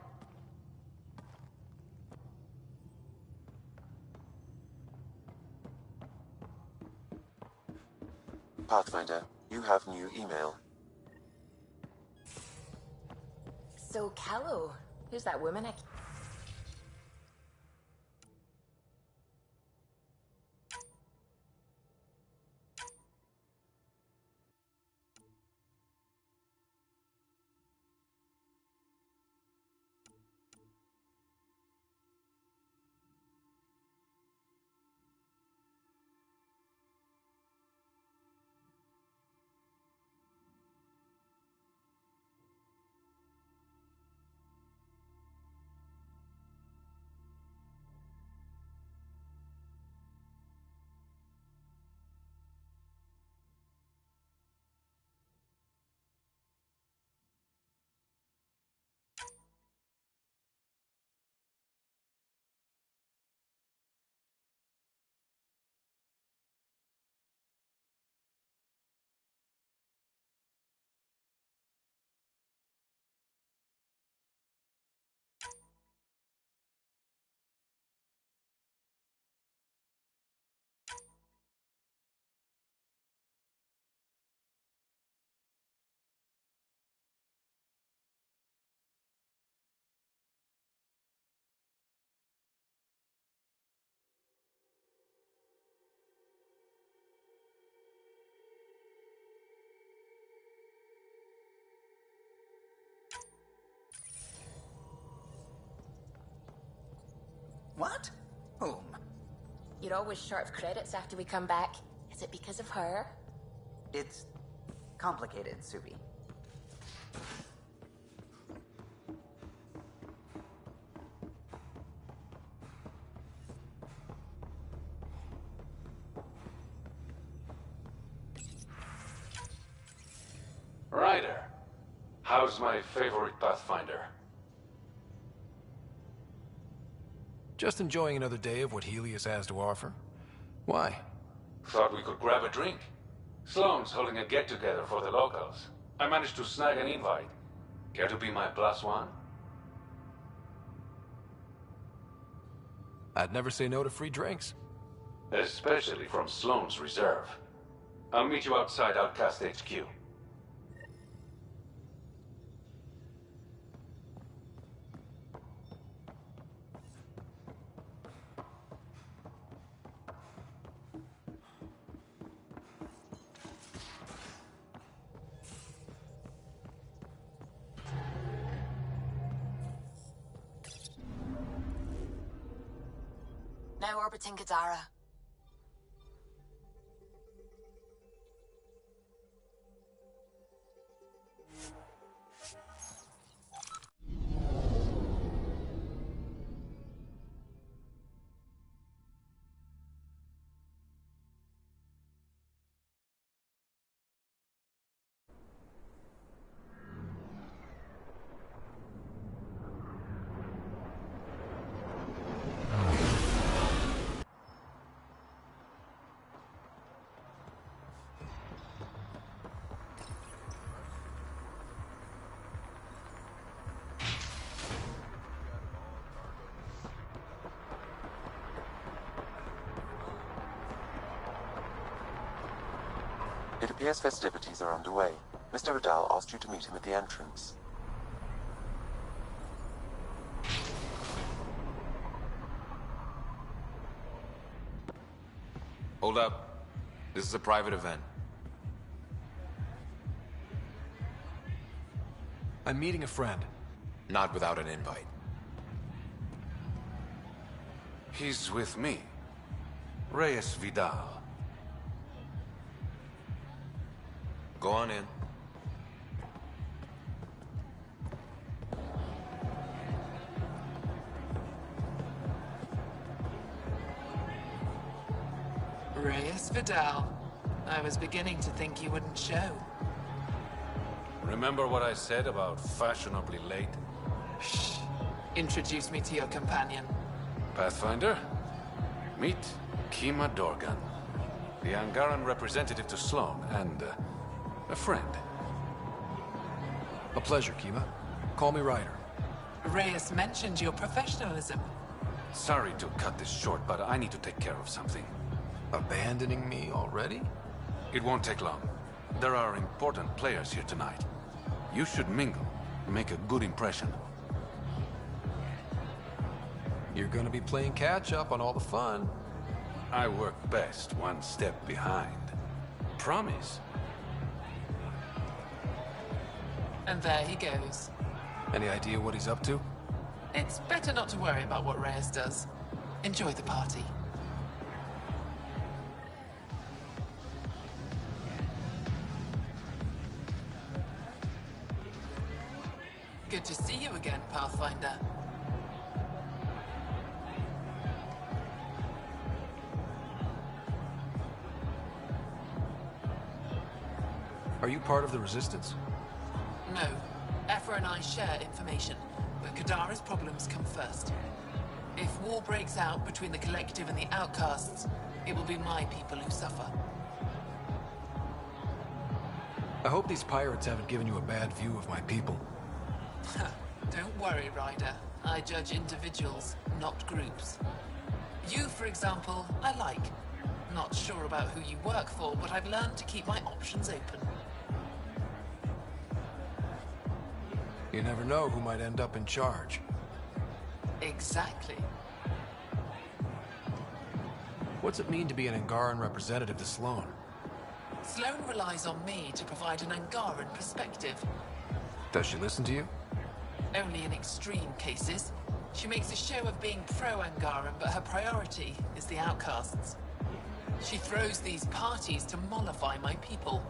Speaker 3: Pathfinder, you have new email.
Speaker 17: So, Callow, who's that woman
Speaker 20: What? Whom?
Speaker 17: You're always short of credits after we come back. Is it because of her?
Speaker 20: It's complicated, Subi.
Speaker 7: Ryder, how's my favorite Pathfinder?
Speaker 4: Just enjoying another day of what Helios has to offer. Why?
Speaker 7: Thought we could grab a drink. Sloane's holding a get-together for the locals. I managed to snag an invite. Care to be my +1?
Speaker 4: I'd never say no to free drinks.
Speaker 7: Especially from Sloane's Reserve. I'll meet you outside Outcast HQ.
Speaker 17: Now orbiting Kadara.
Speaker 3: It appears festivities are underway. Mr. Vidal asked you to meet him at the entrance.
Speaker 9: Hold up. This is a private event.
Speaker 4: I'm meeting a friend.
Speaker 9: Not without an invite.
Speaker 7: He's with me. Reyes Vidal. Go on in.
Speaker 6: Reyes Vidal. I was beginning to think you wouldn't show.
Speaker 7: Remember what I said about fashionably late?
Speaker 6: Shh. Introduce me to your companion.
Speaker 7: Pathfinder, meet Kima Dorgan, the Angaran representative to Sloan, and a friend.
Speaker 4: A pleasure, Kima. Call me Ryder.
Speaker 6: Reyes mentioned your professionalism.
Speaker 7: Sorry to cut this short, but I need to take care of something.
Speaker 4: Abandoning me already?
Speaker 7: It won't take long. There are important players here tonight. You should mingle, make a good impression.
Speaker 4: You're gonna be playing catch-up on all the fun.
Speaker 7: I work best one step behind. Promise.
Speaker 6: And there he goes.
Speaker 4: Any idea what he's up to?
Speaker 6: It's better not to worry about what Reyes does. Enjoy the party. Good to see you again, Pathfinder.
Speaker 4: Are you part of the Resistance?
Speaker 6: No. Aphra and I share information, but Kadara's problems come first. If war breaks out between the Collective and the Outcasts, it will be my people who suffer.
Speaker 4: I hope these pirates haven't given you a bad view of my people.
Speaker 6: Don't worry, Ryder. I judge individuals, not groups. You, for example, I like. Not sure about who you work for, but I've learned to keep my options open.
Speaker 4: You never know who might end up in charge.
Speaker 6: Exactly.
Speaker 4: What's it mean to be an Angaran representative to Sloan?
Speaker 6: Sloan relies on me to provide an Angaran perspective.
Speaker 4: Does she listen to you?
Speaker 6: Only in extreme cases. She makes a show of being pro-Angaran, but her priority is the Outcasts. She throws these parties to mollify my people.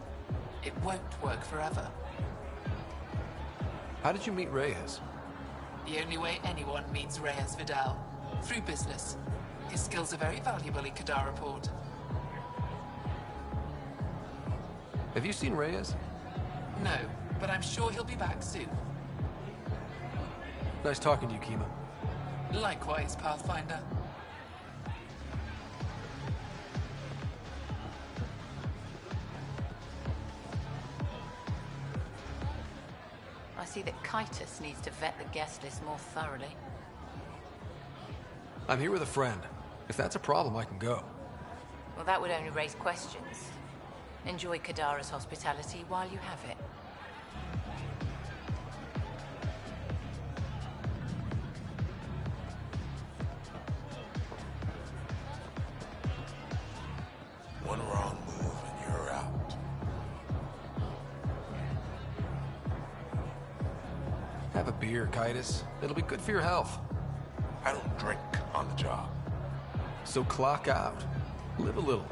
Speaker 6: It won't work forever.
Speaker 4: How did you meet Reyes?
Speaker 6: The only way anyone meets Reyes Vidal. Through business. His skills are very valuable in Kadara Port.
Speaker 4: Have you seen Reyes?
Speaker 6: No, but I'm sure he'll be back soon.
Speaker 4: Nice talking to you, Kima.
Speaker 6: Likewise, Pathfinder.
Speaker 1: I see that Kitus needs to vet the guest list more thoroughly.
Speaker 4: I'm here with a friend. If that's a problem, I can go.
Speaker 1: Well, that would only raise questions. Enjoy Kadara's hospitality while you have it.
Speaker 9: One wrong move and you're out.
Speaker 4: Have a beer, Kitus. It'll be good for your health.
Speaker 9: I don't drink on the job.
Speaker 4: So clock out. Live a little.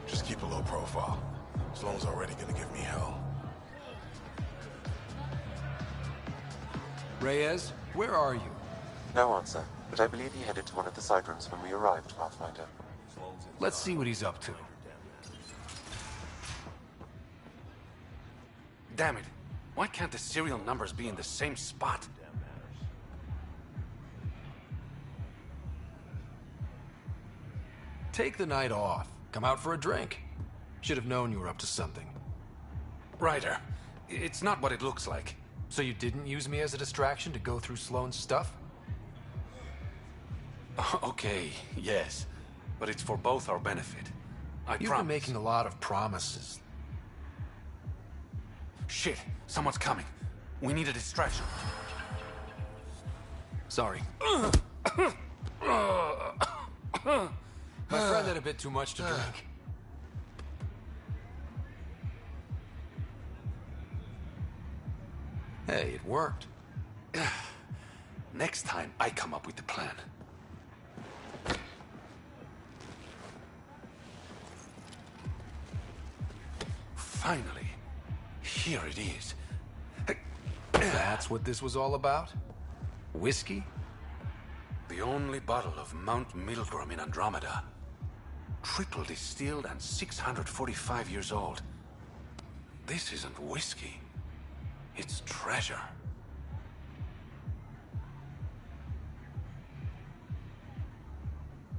Speaker 9: Just keep a low profile. Sloan's already gonna give me hell.
Speaker 4: Reyes, where are you?
Speaker 3: No answer, but I believe he headed to one of the side rooms when we arrived, Pathfinder.
Speaker 4: Let's see what he's up to.
Speaker 7: Damn it. Why can't the serial numbers be in the same spot?
Speaker 4: Take the night off. Come out for a drink. Should have known you were up to something.
Speaker 7: Ryder, it's not what it looks like.
Speaker 4: So you didn't use me as a distraction to go through Sloan's stuff?
Speaker 7: Okay, yes. But it's for both our benefit.
Speaker 4: You've been making a lot of promises.
Speaker 7: Shit, someone's coming. We need a distraction.
Speaker 4: Sorry. My friend had a bit too much to drink. Hey, it worked.
Speaker 7: Next time, I come up with the plan. Finally, here it is.
Speaker 4: That's what this was all about? Whiskey?
Speaker 7: The only bottle of Mount Milgrom in Andromeda. Triple distilled and 645 years old. This isn't whiskey. It's treasure.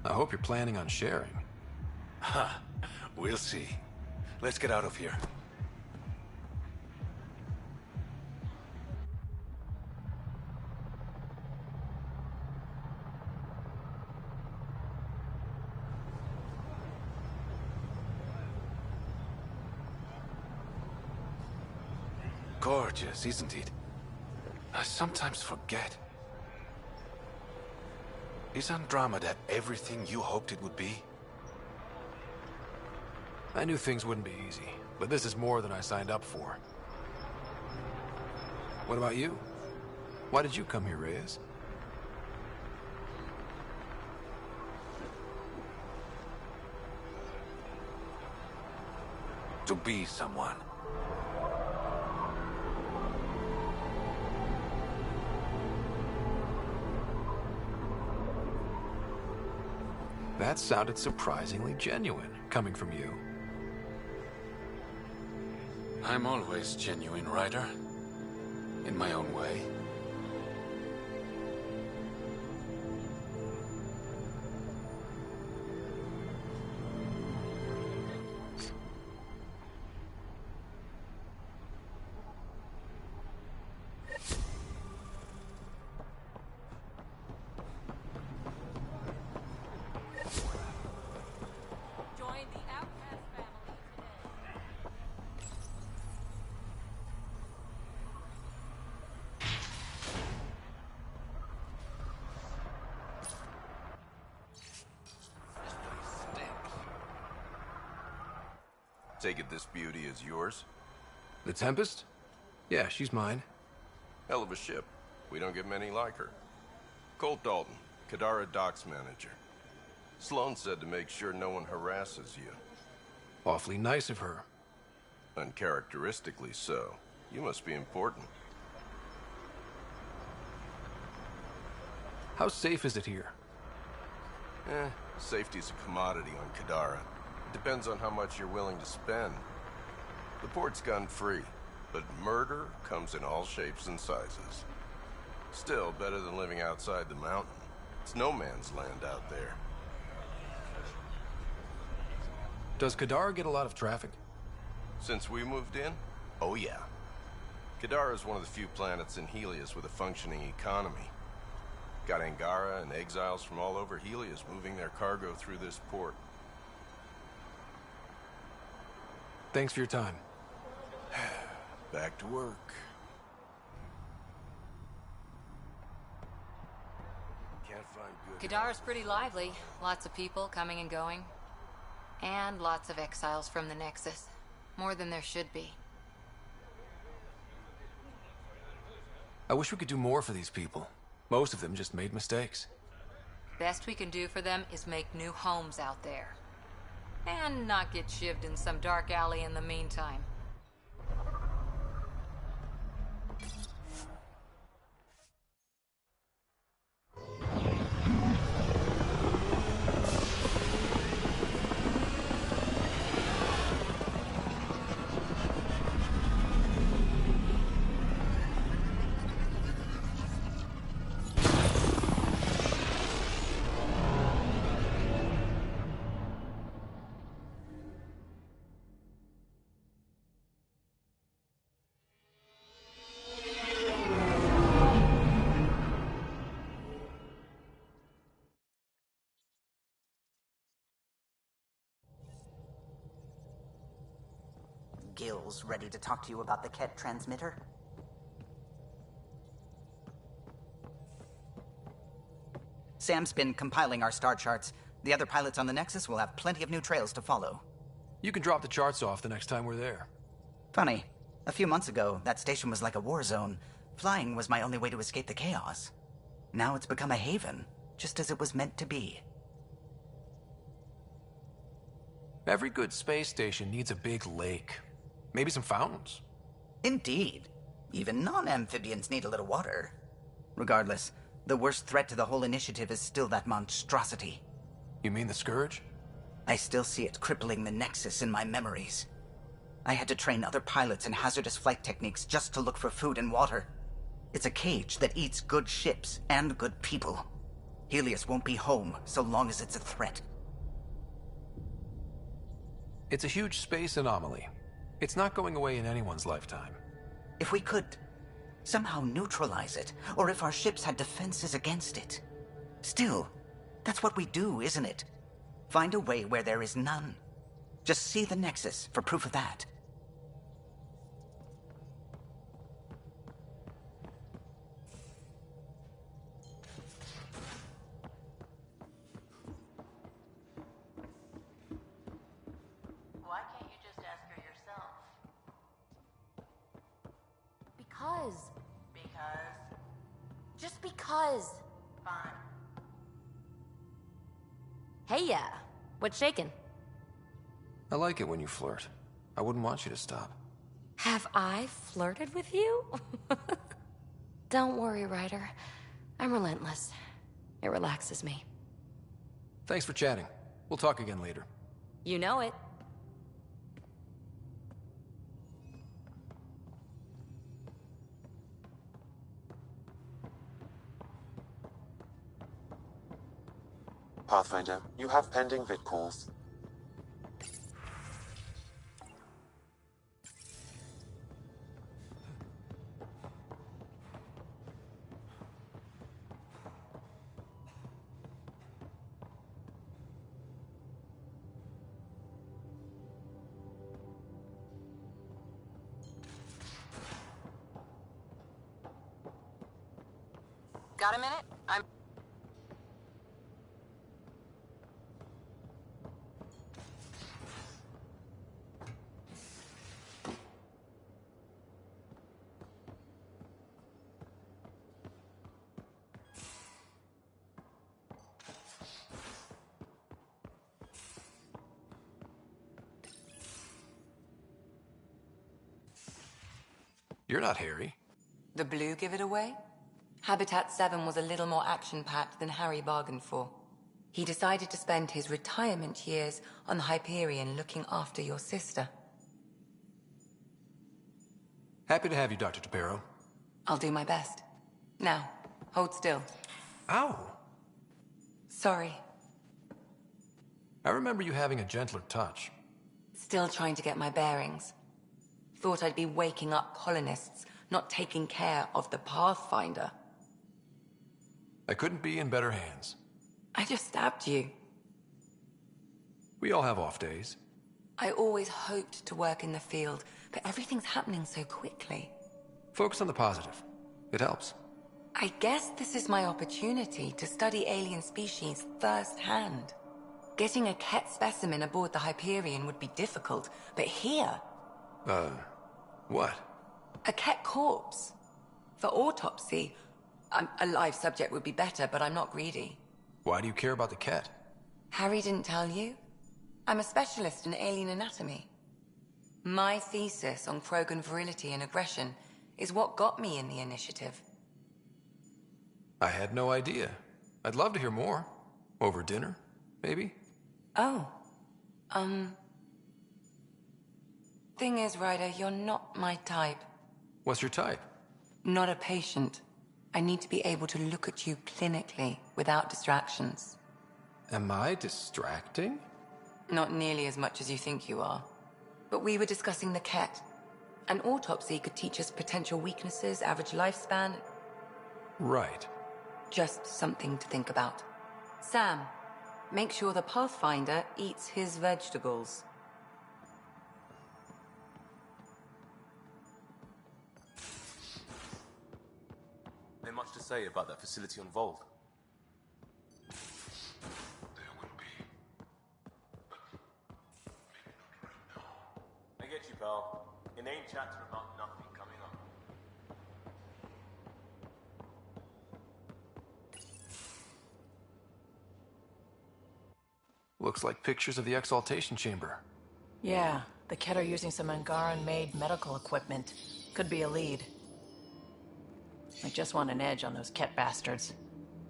Speaker 4: I hope you're planning on sharing.
Speaker 7: Ha, we'll see. Let's get out of here. Gorgeous, isn't it? I sometimes forget. Is Andromeda everything you hoped it would be?
Speaker 4: I knew things wouldn't be easy, but this is more than I signed up for. What about you? Why did you come here, Reyes?
Speaker 7: To be someone.
Speaker 4: That sounded surprisingly genuine, coming from you.
Speaker 7: I'm always genuine, Ryder. In my own way.
Speaker 19: Take it this beauty is yours?
Speaker 4: The Tempest? Yeah, she's mine.
Speaker 19: Hell of a ship. We don't get many like her. Colt Dalton, Kadara Docks manager. Sloan said to make sure no one harasses you.
Speaker 4: Awfully nice of her.
Speaker 19: Uncharacteristically so. You must be important.
Speaker 4: How safe is it here?
Speaker 19: Safety's a commodity on Kadara. Depends on how much you're willing to spend. The port's gun-free, but murder comes in all shapes and sizes. Still, better than living outside the mountain. It's no man's land out there.
Speaker 4: Does Kadara get a lot of traffic?
Speaker 19: Since we moved in? Oh yeah. Kadara is one of the few planets in Helios with a functioning economy. Got Angara and exiles from all over Helios moving their cargo through this port.
Speaker 4: Thanks for your time.
Speaker 19: Back to work. Can't find good...
Speaker 8: Kadara's pretty lively. Lots of people coming and going. And lots of exiles from the Nexus. More than there should be.
Speaker 4: I wish we could do more for these people. Most of them just made mistakes.
Speaker 8: Best we can do for them is make new homes out there. And not get shivved in some dark alley in the meantime.
Speaker 20: Gil's ready to talk to you about the Ket transmitter? Sam's been compiling our star charts. The other pilots on the Nexus will have plenty of new trails to follow.
Speaker 4: You can drop the charts off the next time we're there.
Speaker 20: Funny. A few months ago, that station was like a war zone. Flying was my only way to escape the chaos. Now it's become a haven, just as it was meant to be.
Speaker 4: Every good space station needs a big lake. Maybe some fountains.
Speaker 20: Indeed. Even non-amphibians need a little water. Regardless, the worst threat to the whole initiative is still that monstrosity.
Speaker 4: You mean the Scourge?
Speaker 20: I still see it crippling the Nexus in my memories. I had to train other pilots in hazardous flight techniques just to look for food and water. It's a cage that eats good ships and good people. Helios won't be home so long as it's a threat.
Speaker 4: It's a huge space anomaly. It's not going away in anyone's lifetime.
Speaker 20: If we could somehow neutralize it, or if our ships had defenses against it. Still, that's what we do, isn't it? Find a way where there is none. Just see the Nexus for proof of that.
Speaker 1: Why can't you just ask her yourself?
Speaker 17: Because.
Speaker 1: Because?
Speaker 17: Just because.
Speaker 1: Fine.
Speaker 17: Hey, yeah. What's shaking?
Speaker 4: I like it when you flirt. I wouldn't want you to stop.
Speaker 17: Have I flirted with you? Don't worry, Ryder. I'm relentless. It relaxes me.
Speaker 4: Thanks for chatting. We'll talk again later.
Speaker 17: You know it.
Speaker 3: Pathfinder, you have pending vid calls.
Speaker 13: Got a minute? I'm...
Speaker 4: You're not Harry.
Speaker 21: The blue give it away? Habitat 7 was a little more action-packed than Harry bargained for. He decided to spend his retirement years on the Hyperion looking after your sister.
Speaker 4: Happy to have you, Dr. Tapero.
Speaker 21: I'll do my best. Now, hold still.
Speaker 4: Ow!
Speaker 21: Sorry.
Speaker 4: I remember you having a gentler touch.
Speaker 21: Still trying to get my bearings. Thought I'd be waking up colonists, not taking care of the Pathfinder.
Speaker 4: I couldn't be in better hands.
Speaker 21: I just stabbed you.
Speaker 4: We all have off days.
Speaker 21: I always hoped to work in the field, but everything's happening so quickly.
Speaker 4: Focus on the positive. It helps.
Speaker 21: I guess this is my opportunity to study alien species firsthand. Getting a Ket specimen aboard the Hyperion would be difficult, but here...
Speaker 4: What?
Speaker 21: A Ket corpse. For autopsy, a live subject would be better, but I'm not greedy.
Speaker 4: Why do you care about the Ket?
Speaker 21: Harry didn't tell you? I'm a specialist in alien anatomy. My thesis on Krogan virility and aggression is what got me in the initiative.
Speaker 4: I had no idea. I'd love to hear more. Over dinner, maybe?
Speaker 21: Oh. Thing is, Ryder, you're not my type.
Speaker 4: What's your type?
Speaker 21: Not a patient. I need to be able to look at you clinically without distractions.
Speaker 4: Am I distracting?
Speaker 21: Not nearly as much as you think you are. But we were discussing the Ket. An autopsy could teach us potential weaknesses, average lifespan.
Speaker 4: Right.
Speaker 21: Just something to think about. Sam, make sure the Pathfinder eats his vegetables.
Speaker 22: There much to say about that facility on Vold?
Speaker 18: There will be. But maybe not right now.
Speaker 22: I get you, pal. Inane chatter about nothing coming up.
Speaker 4: Looks like pictures of the Exaltation Chamber.
Speaker 1: Yeah, The Kett are using some Angaran-made medical equipment. Could be a lead. I just want an edge on those Kett bastards.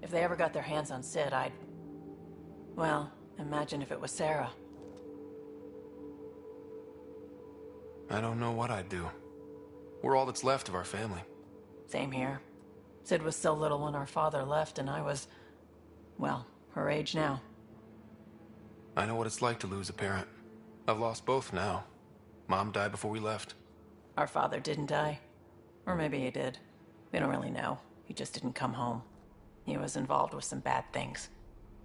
Speaker 1: If they ever got their hands on Sid, I'd... Well, imagine if it was Sarah.
Speaker 4: I don't know what I'd do. We're all that's left of our family.
Speaker 1: Same here. Sid was so little when our father left, and I was... well, her age now.
Speaker 4: I know what it's like to lose a parent. I've lost both now. Mom died before we left.
Speaker 1: Our father didn't die. Or maybe he did. We don't really know. He just didn't come home. He was involved with some bad things.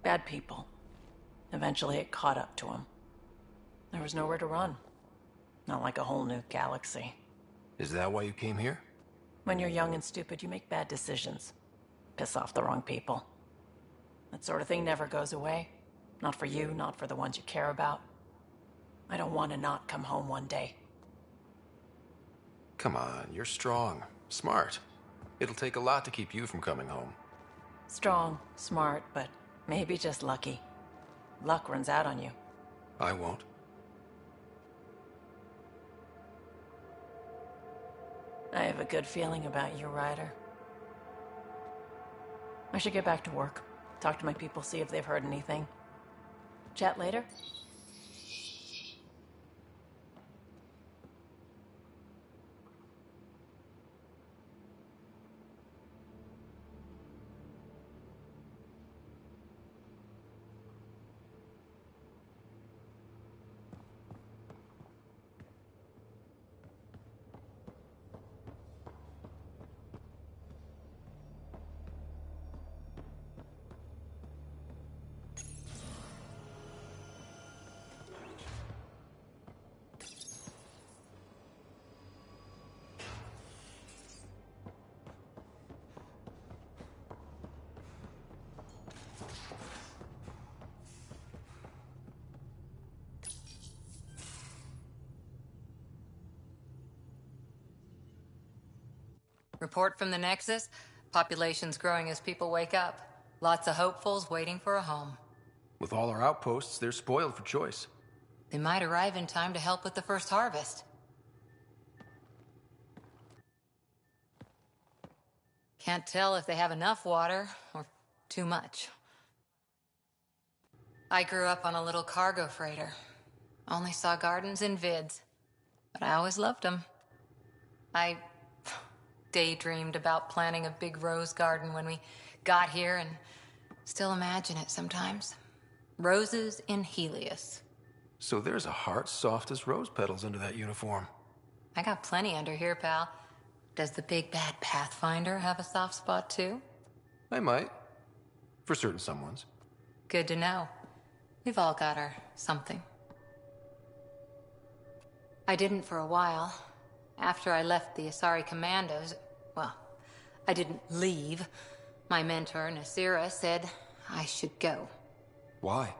Speaker 1: Bad people. Eventually it caught up to him. There was nowhere to run. Not like a whole new galaxy.
Speaker 4: Is that why you came here?
Speaker 1: When you're young and stupid, you make bad decisions. Piss off the wrong people. That sort of thing never goes away. Not for you, not for the ones you care about. I don't want to not come home one day.
Speaker 4: Come on, you're strong, smart. It'll take a lot to keep you from coming home.
Speaker 1: Strong, smart, but maybe just lucky. Luck runs out on you.
Speaker 4: I won't.
Speaker 1: I have a good feeling about you, Ryder. I should get back to work. Talk to my people, see if they've heard anything. Chat later?
Speaker 8: Report from the Nexus. Population's growing as people wake up. Lots of hopefuls waiting for a home.
Speaker 4: With all our outposts, they're spoiled for choice.
Speaker 8: They might arrive in time to help with the first harvest. Can't tell if they have enough water or too much. I grew up on a little cargo freighter. Only saw gardens in vids, but I always loved them. I daydreamed about planting a big rose garden when we got here and still imagine it sometimes. Roses in Helios.
Speaker 4: So there's a heart soft as rose petals under that uniform.
Speaker 8: I got plenty under here, pal. Does the big bad Pathfinder have a soft spot too?
Speaker 4: I might. For certain someones.
Speaker 8: Good to know. We've all got our something. I didn't for a while. After I left the Asari Commandos, well, I didn't leave. My mentor, Nasira, said I should go.
Speaker 4: Why?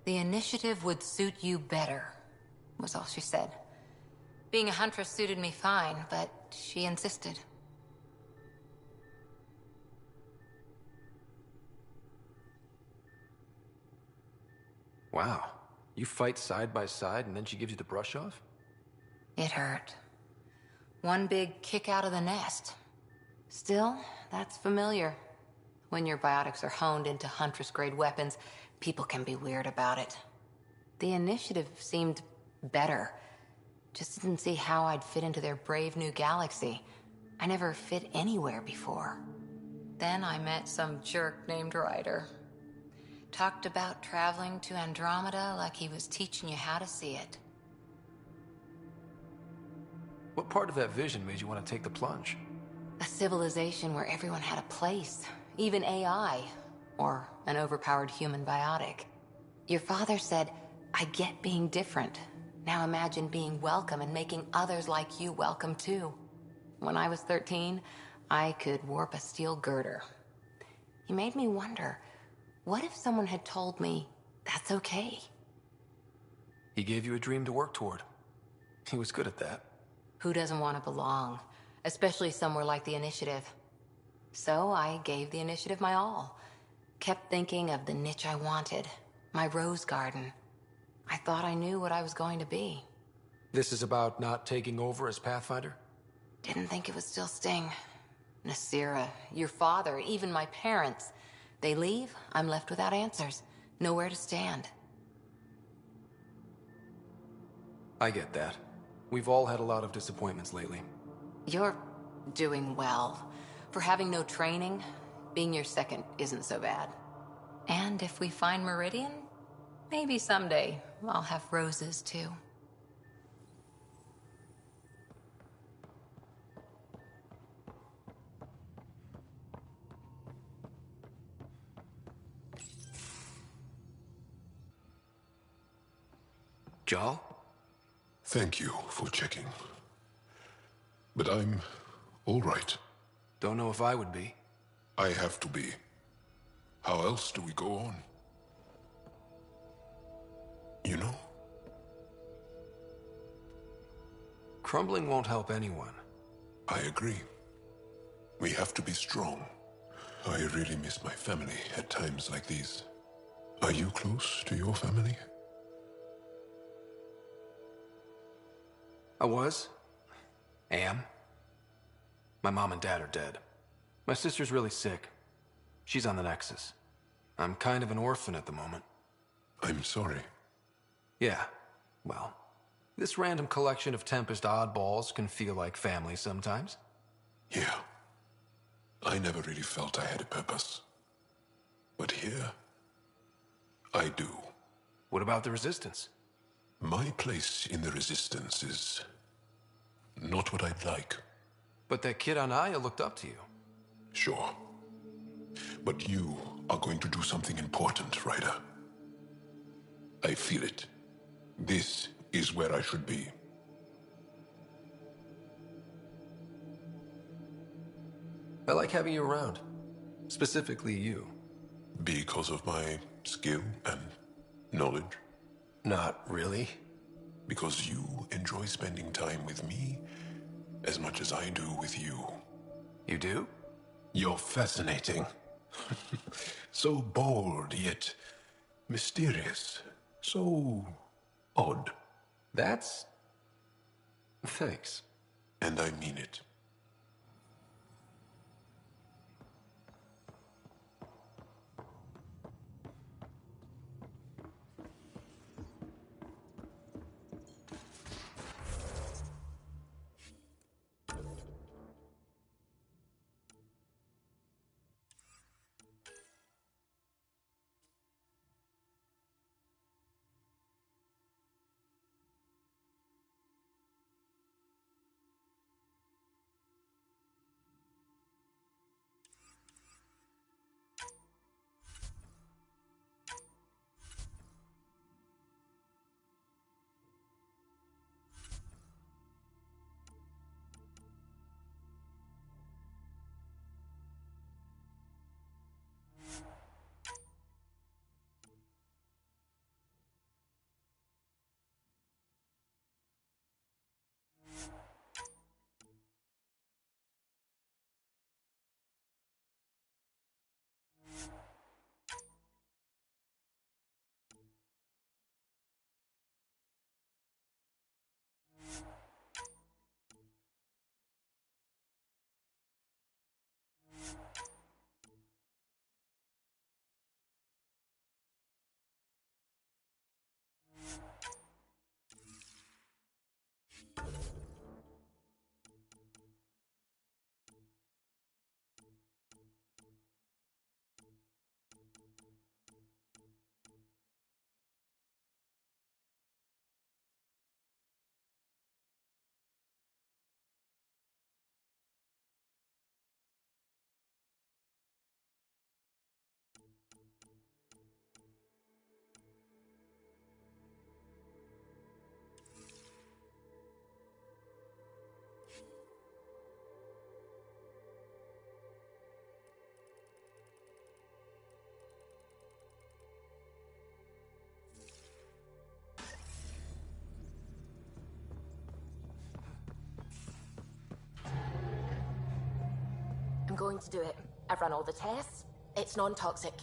Speaker 8: The initiative would suit you better, was all she said. Being a huntress suited me fine, but she insisted.
Speaker 4: Wow. You fight side by side and then she gives you the brush off?
Speaker 8: It hurt. One big kick out of the nest. Still, that's familiar. When your biotics are honed into Huntress-grade weapons, people can be weird about it. The initiative seemed better. Just didn't see how I'd fit into their brave new galaxy. I never fit anywhere before. Then I met some jerk named Ryder. Talked about traveling to Andromeda like he was teaching you how to see it.
Speaker 4: What part of that vision made you want to take the plunge?
Speaker 8: A civilization where everyone had a place, even AI, or an overpowered human biotic. Your father said, I get being different. Now imagine being welcome and making others like you welcome too. When I was 13, I could warp a steel girder. He made me wonder, what if someone had told me that's okay?
Speaker 4: He gave you a dream to work toward. He was good at that.
Speaker 8: Who doesn't want to belong? Especially somewhere like the Initiative. So I gave the Initiative my all. Kept thinking of the niche I wanted. My rose garden. I thought I knew what I was going to be.
Speaker 4: This is about not taking over as Pathfinder?
Speaker 8: Didn't think it would still sting. Nasira, your father, even my parents. They leave, I'm left without answers. Nowhere to stand.
Speaker 4: I get that. We've all had a lot of disappointments lately.
Speaker 8: You're doing well. For having no training, being your second isn't so bad. And if we find Meridian, maybe someday I'll have roses too.
Speaker 4: Jaal?
Speaker 18: Thank you for checking. But I'm all right.
Speaker 4: Don't know if I would be.
Speaker 18: I have to be. How else do we go on? You know?
Speaker 4: Crumbling won't help anyone.
Speaker 18: I agree. We have to be strong. I really miss my family at times like these. Are you close to your family?
Speaker 4: I was. Am. My mom and dad are dead. My sister's really sick. She's on the Nexus. I'm kind of an orphan at the moment.
Speaker 18: I'm sorry.
Speaker 4: Yeah, well, this random collection of Tempest oddballs can feel like family sometimes.
Speaker 18: Yeah. I never really felt I had a purpose. But here, I do.
Speaker 4: What about the Resistance?
Speaker 18: My place in the Resistance is not what I'd like.
Speaker 4: But that kid on Aya looked up to you.
Speaker 18: Sure. But you are going to do something important, Ryder. I feel it. This is where I should be.
Speaker 4: I like having you around. Specifically you.
Speaker 18: Because of my skill and knowledge?
Speaker 4: Not really.
Speaker 18: Because you enjoy spending time with me as much as I do with you.
Speaker 4: You do?
Speaker 18: You're fascinating. So bold, yet mysterious. So odd.
Speaker 4: That's... Thanks.
Speaker 18: And I mean it.
Speaker 5: I'm going to do it. I've run all the tests. It's non-toxic.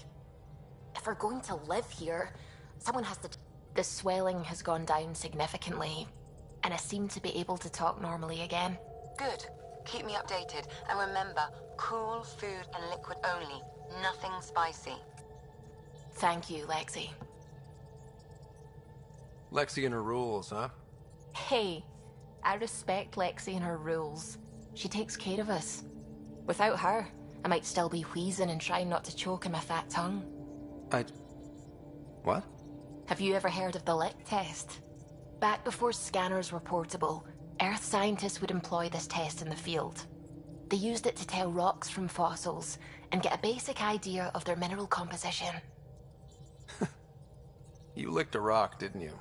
Speaker 5: If we're going to live here, someone has to... The swelling has gone down significantly. and I seem to be able to talk normally again.
Speaker 21: Good. Keep me updated. And remember, cool food and liquid only. Nothing spicy.
Speaker 5: Thank you, Lexi.
Speaker 4: Lexi and her rules, huh?
Speaker 5: Hey, I respect Lexi and her rules. She takes care of us. Without her, I might still be wheezing and trying not to choke in my fat tongue.
Speaker 4: What?
Speaker 5: Have you ever heard of the Lick test? Back before scanners were portable, Earth scientists would employ this test in the field. They used it to tell rocks from fossils and get a basic idea of their mineral composition.
Speaker 4: You licked a rock, didn't you?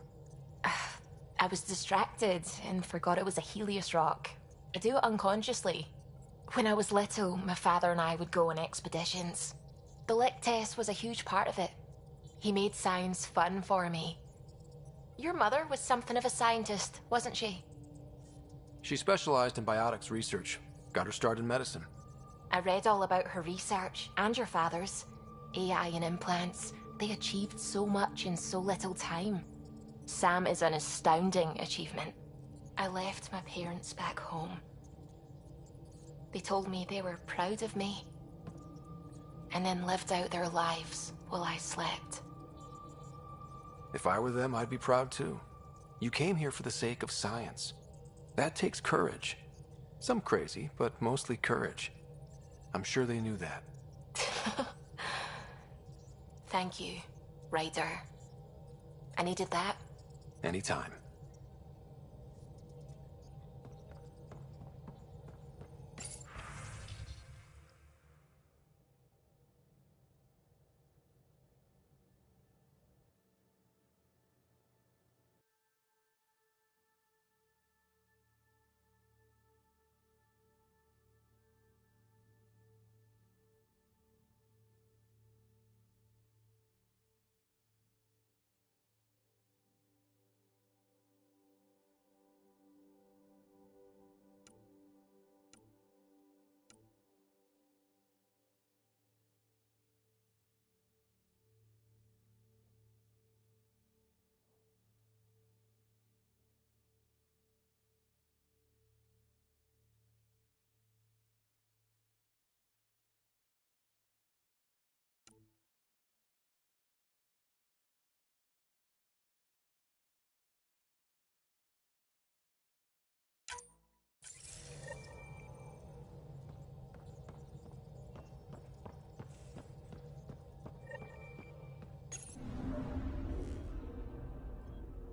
Speaker 5: I was distracted and forgot it was a Helios rock. I do it unconsciously. When I was little, my father and I would go on expeditions. The Lick test was a huge part of it. He made science fun for me. Your mother was something of a scientist, wasn't she?
Speaker 4: She specialized in biotics research. Got her start in medicine.
Speaker 5: I read all about her research, and your father's. AI and implants. They achieved so much in so little time. Sam is an astounding achievement. I left my parents back home. They told me they were proud of me, and then lived out their lives while I slept.
Speaker 4: If I were them, I'd be proud too. You came here for the sake of science. That takes courage. Some crazy, but mostly courage. I'm sure they knew that.
Speaker 5: Thank you, Ryder. I needed that.
Speaker 4: Anytime.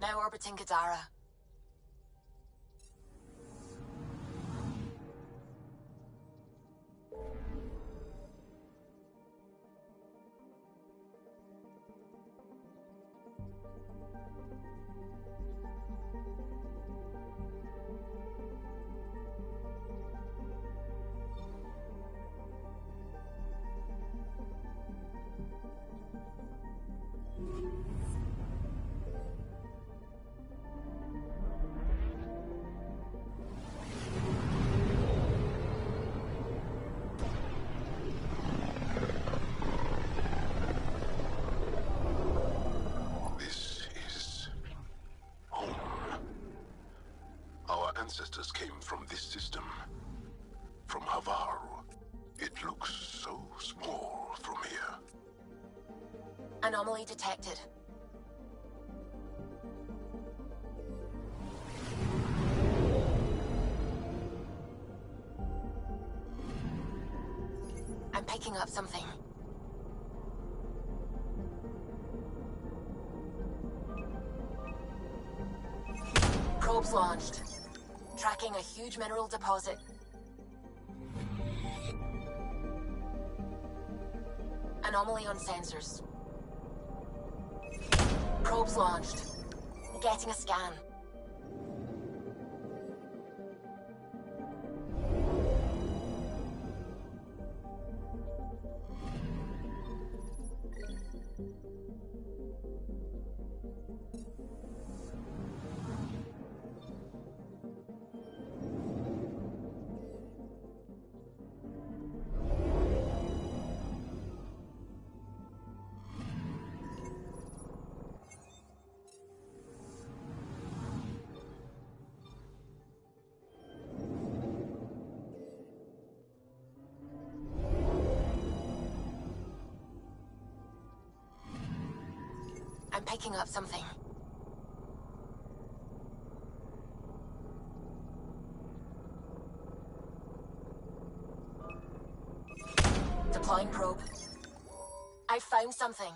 Speaker 5: Now orbiting Kadara.
Speaker 18: Ancestors came from this system, from Havaru. It looks so small from here.
Speaker 5: Anomaly detected. I'm picking up something. Probes launched. Tracking a huge mineral deposit. Anomaly on sensors. Probes launched. Getting a scan. I'm picking up something. Deploying probe. I found something.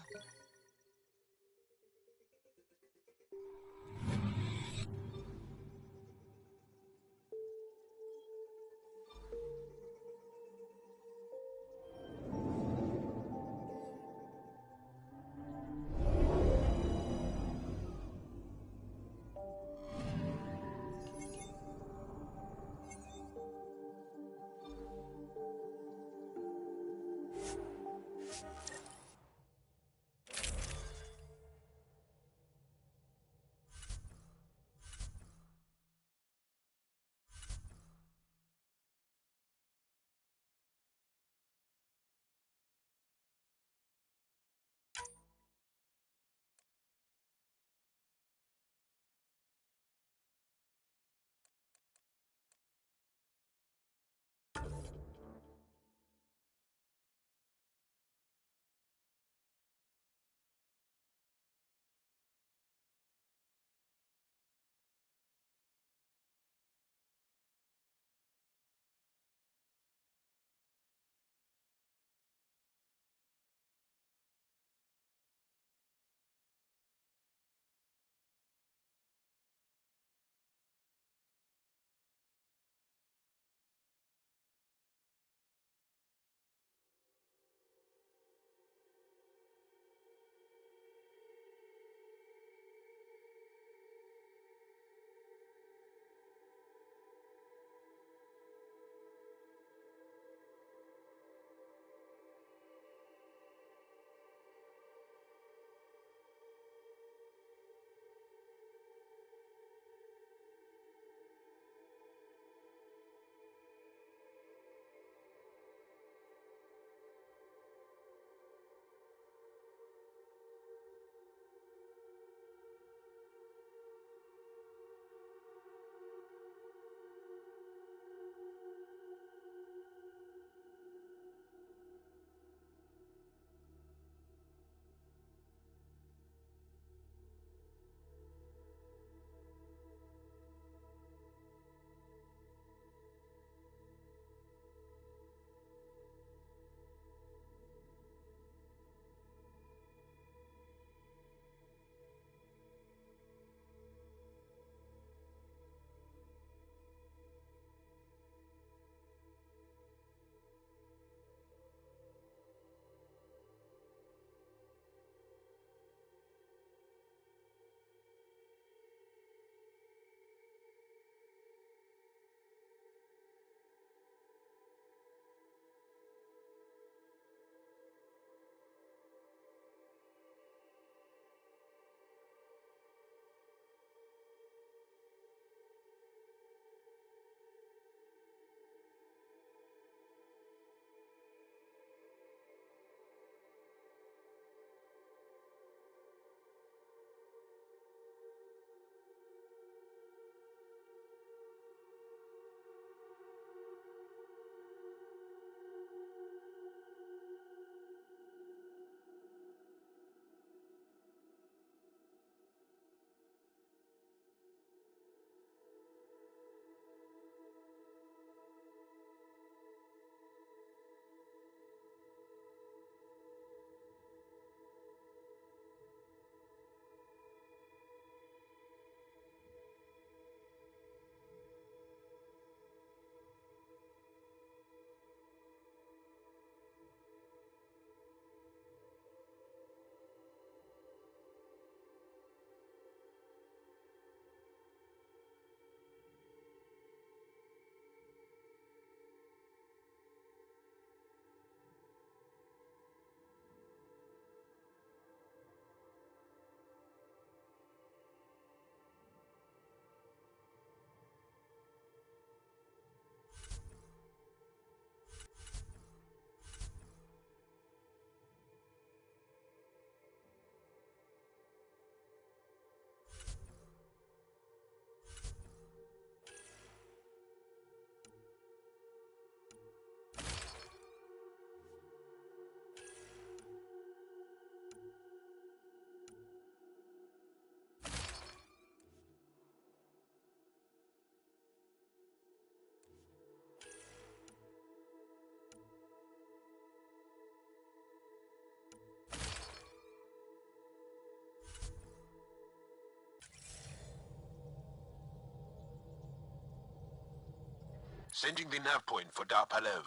Speaker 18: Sending the nav point for Dar Palev.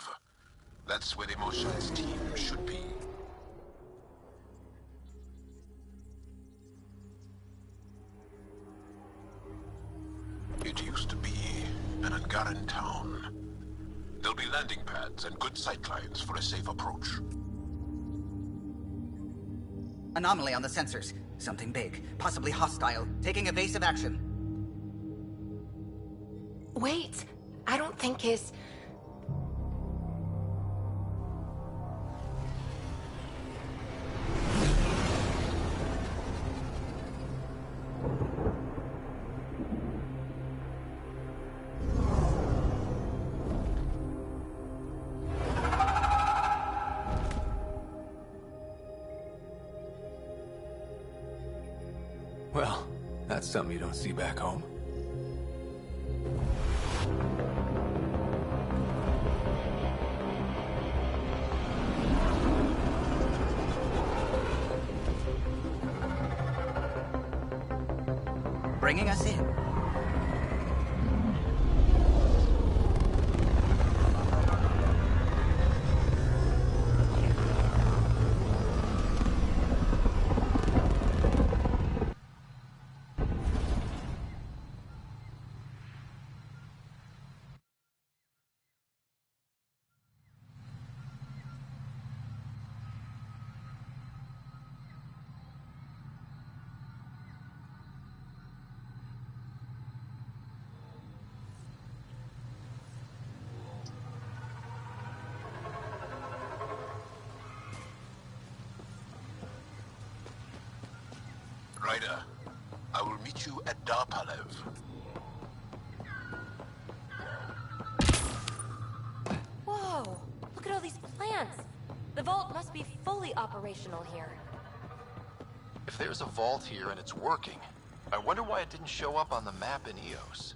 Speaker 18: That's where the Mosha's team should be. It used to be an Angaran town. There'll be landing pads and good sightlines for a safe approach.
Speaker 20: Anomaly on the sensors. Something big, possibly hostile, taking evasive action.
Speaker 5: Wait, I don't think his...
Speaker 4: Well, that's something you don't see back home.
Speaker 20: Bringing us in.
Speaker 18: Ryder, I will meet you at Dar Palev.
Speaker 17: Whoa! Look at all these plants! The vault must be fully operational here.
Speaker 2: If there's a vault here and it's working, I wonder why it didn't show up on the map in EOS.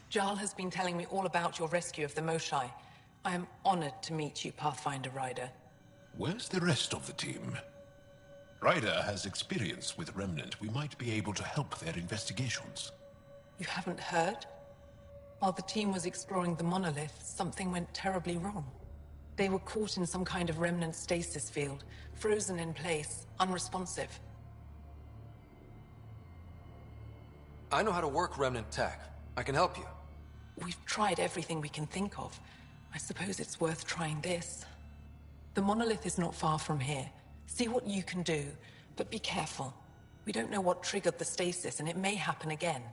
Speaker 6: Jarl has been telling me all about your rescue of the Moshai. I am honored to meet you, Pathfinder Ryder.
Speaker 18: Where's the rest of the team? Ryder has experience with Remnant. We might be able to help their investigations.
Speaker 6: You haven't heard? While the team was exploring the monolith, something went terribly wrong. They were caught in some kind of Remnant stasis field, frozen in place, unresponsive.
Speaker 4: I know how to work Remnant tech. I can help you.
Speaker 6: We've tried everything we can think of. I suppose it's worth trying this. The monolith is not far from here. See what you can do, but be careful. We don't know what triggered the stasis, and it may happen again.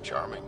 Speaker 2: Charming.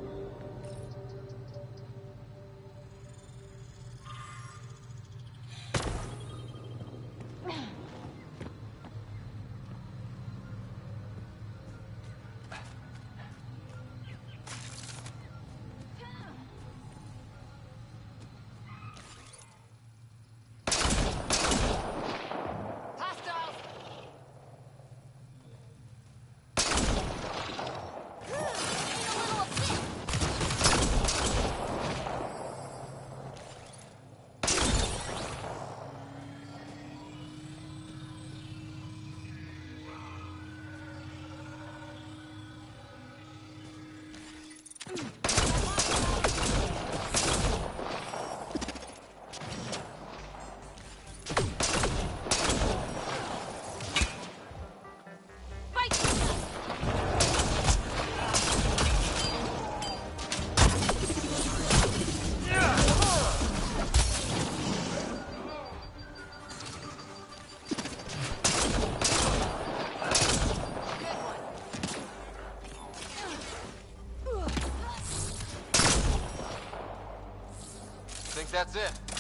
Speaker 2: that's it.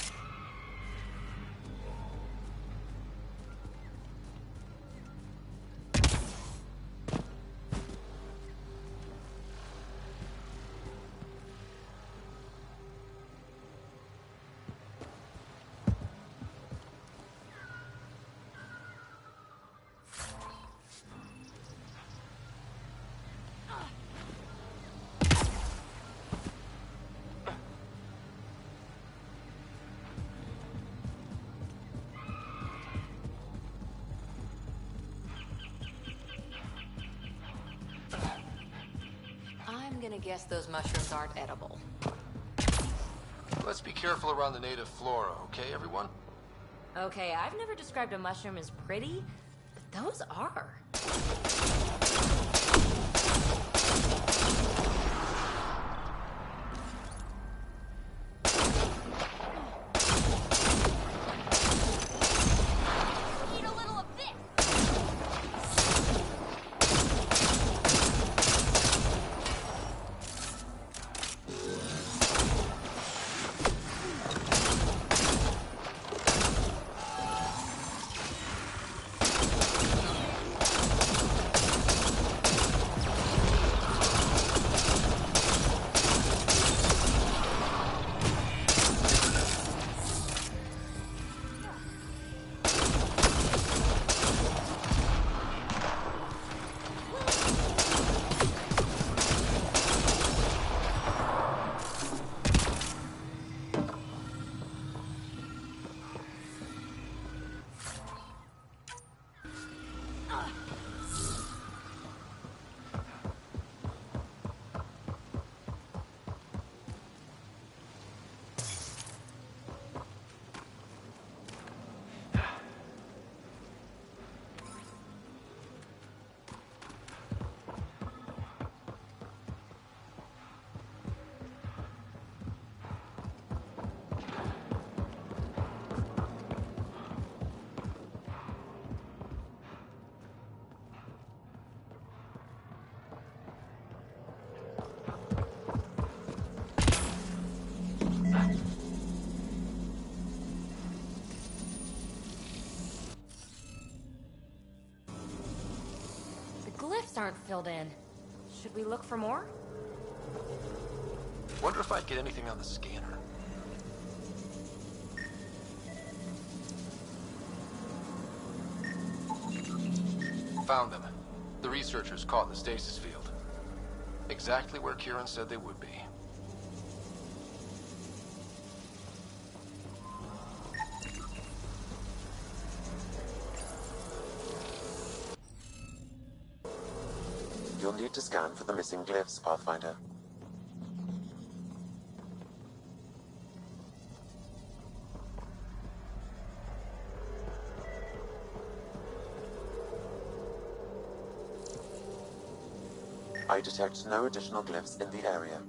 Speaker 17: I'm gonna guess those mushrooms aren't edible.
Speaker 2: Let's be careful around the native flora, okay, everyone?
Speaker 17: Okay, I've never described a mushroom as pretty, but those are. Glyphs aren't filled in. Should we look for more?
Speaker 2: Wonder if I'd get anything on the scanner. Found them. The researchers caught in the stasis field. Exactly where Kieran said they would be.
Speaker 3: You'll need to scan for the missing glyphs, Pathfinder. I detect no additional glyphs in the area.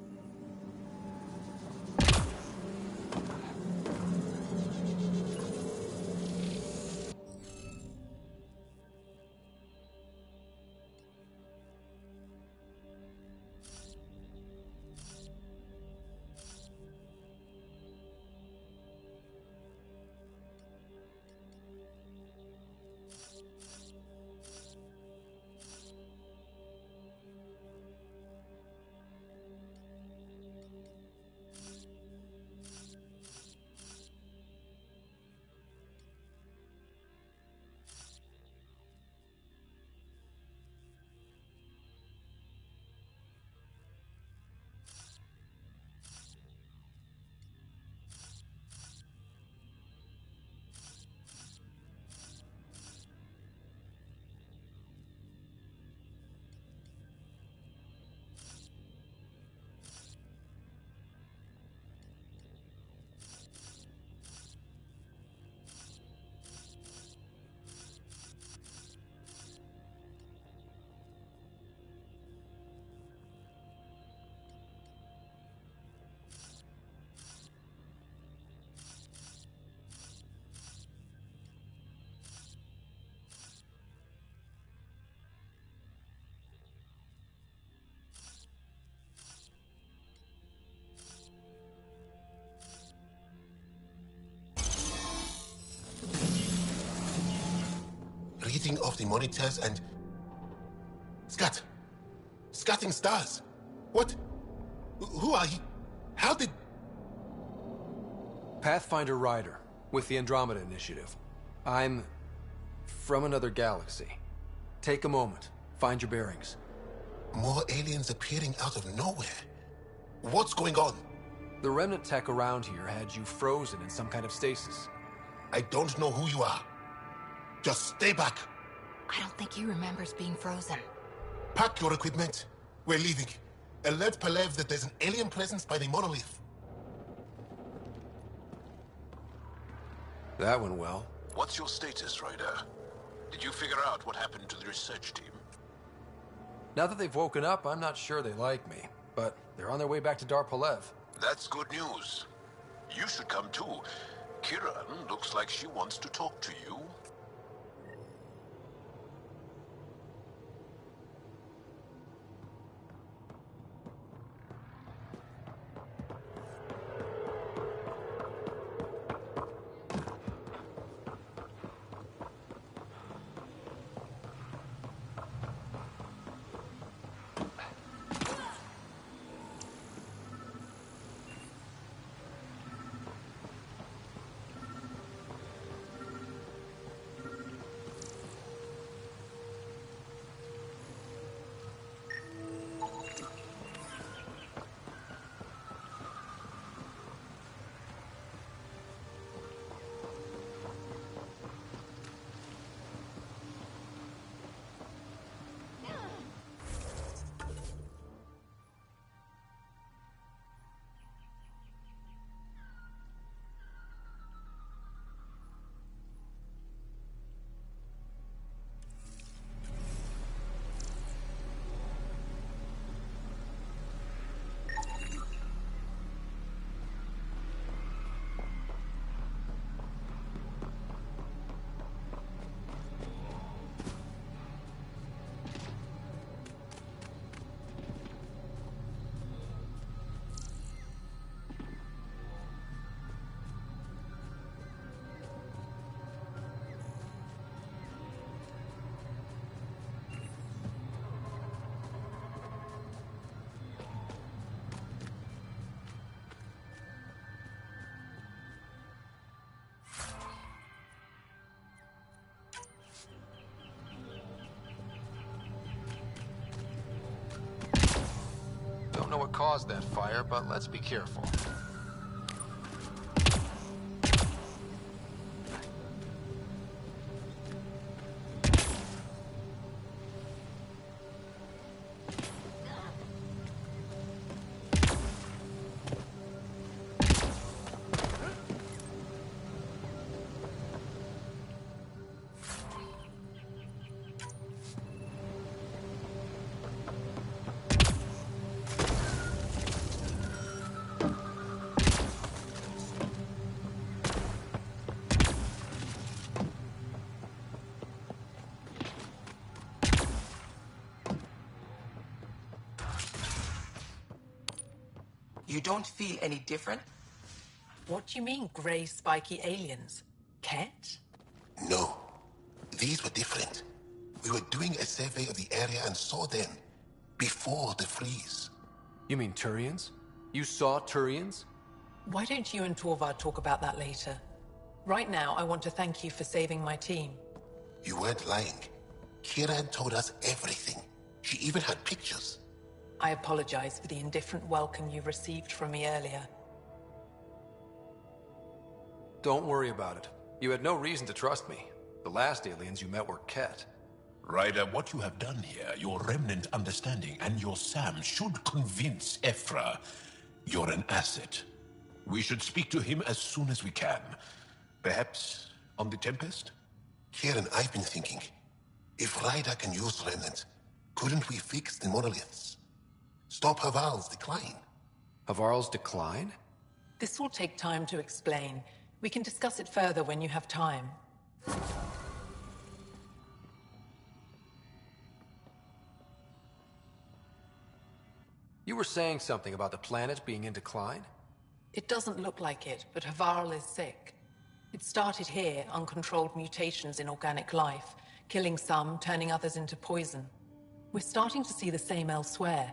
Speaker 18: the monitors and... Scat! Scatting stars! What? Who are you? How did...
Speaker 4: Pathfinder Ryder, with the Andromeda Initiative. I'm... from another galaxy. Take a moment. Find your bearings.
Speaker 18: More aliens appearing out of nowhere. What's going on?
Speaker 4: The remnant tech around here had you frozen in some kind of stasis.
Speaker 18: I don't know who you are. Just stay back.
Speaker 5: I don't think he remembers being frozen.
Speaker 18: Pack your equipment. We're leaving. Alert Palev that there's an alien presence by the monolith.
Speaker 4: That went well.
Speaker 14: What's your status, Ryder? Did you figure out what happened to the research team?
Speaker 4: Now that they've woken up, I'm not sure they like me. But they're on their way back to Dar Palev.
Speaker 14: That's good news. You should come too. Kiran looks like she wants to talk to you.
Speaker 2: Don't know what caused that fire, but let's be careful.
Speaker 6: You don't feel any different? What do you mean, grey, spiky aliens? Ket?
Speaker 18: No. These were different. We were doing a survey of the area and saw them. Before the freeze.
Speaker 4: You mean Turians? You saw Turians?
Speaker 6: Why don't you and Torvald talk about that later? Right now, I want to thank you for saving my team.
Speaker 18: You weren't lying. Kiran told us everything. She even had pictures.
Speaker 6: I apologize for the indifferent welcome you received from me earlier.
Speaker 4: Don't worry about it. You had no reason to trust me. The last aliens you met were Ket.
Speaker 18: Ryder, what you have done here, your remnant understanding and your Sam should convince Ephra you're an asset. We should speak to him as soon as we can. Perhaps on the Tempest? Kieran, I've been thinking. If Ryder can use remnant, couldn't we fix the monoliths? Stop Havarl's decline.
Speaker 4: Havarl's decline?
Speaker 6: This will take time to explain. We can discuss it further when you have time.
Speaker 4: You were saying something about the planet being in decline?
Speaker 6: It doesn't look like it, but Havarl is sick. It started here, uncontrolled mutations in organic life, killing some, turning others into poison. We're starting to see the same elsewhere.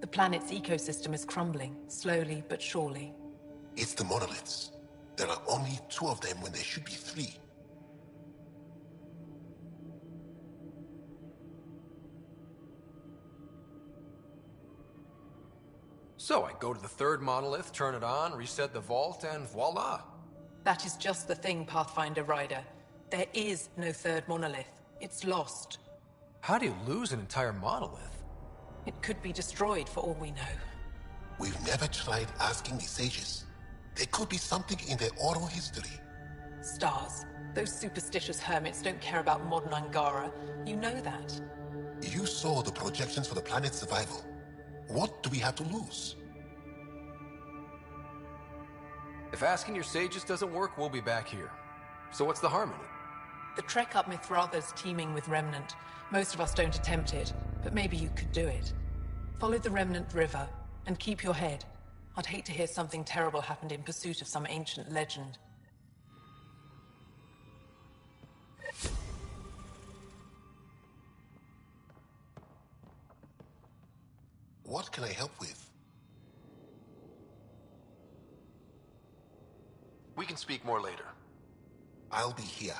Speaker 6: The planet's ecosystem is crumbling, slowly but surely.
Speaker 18: It's the monoliths. There are only 2 of them when there should be 3.
Speaker 4: So I go to the 3rd monolith, turn it on, reset the vault, and voila.
Speaker 6: That is just the thing, Pathfinder Ryder. There is no 3rd monolith. It's lost.
Speaker 4: How do you lose an entire monolith?
Speaker 6: It could be destroyed for all we know.
Speaker 18: We've never tried asking the sages. There could be something in their oral history.
Speaker 6: Stars. Those superstitious hermits don't care about modern Angara. You know that.
Speaker 18: You saw the projections for the planet's survival. What do we have to lose?
Speaker 4: If asking your sages doesn't work, we'll be back here. So what's the harm in it?
Speaker 6: The trek up Mithratha's teeming with Remnant. Most of us don't attempt it, but maybe you could do it. Follow the Remnant River, and keep your head. I'd hate to hear something terrible happened in pursuit of some ancient legend.
Speaker 18: What can I help with?
Speaker 2: We can speak more later.
Speaker 18: I'll be here.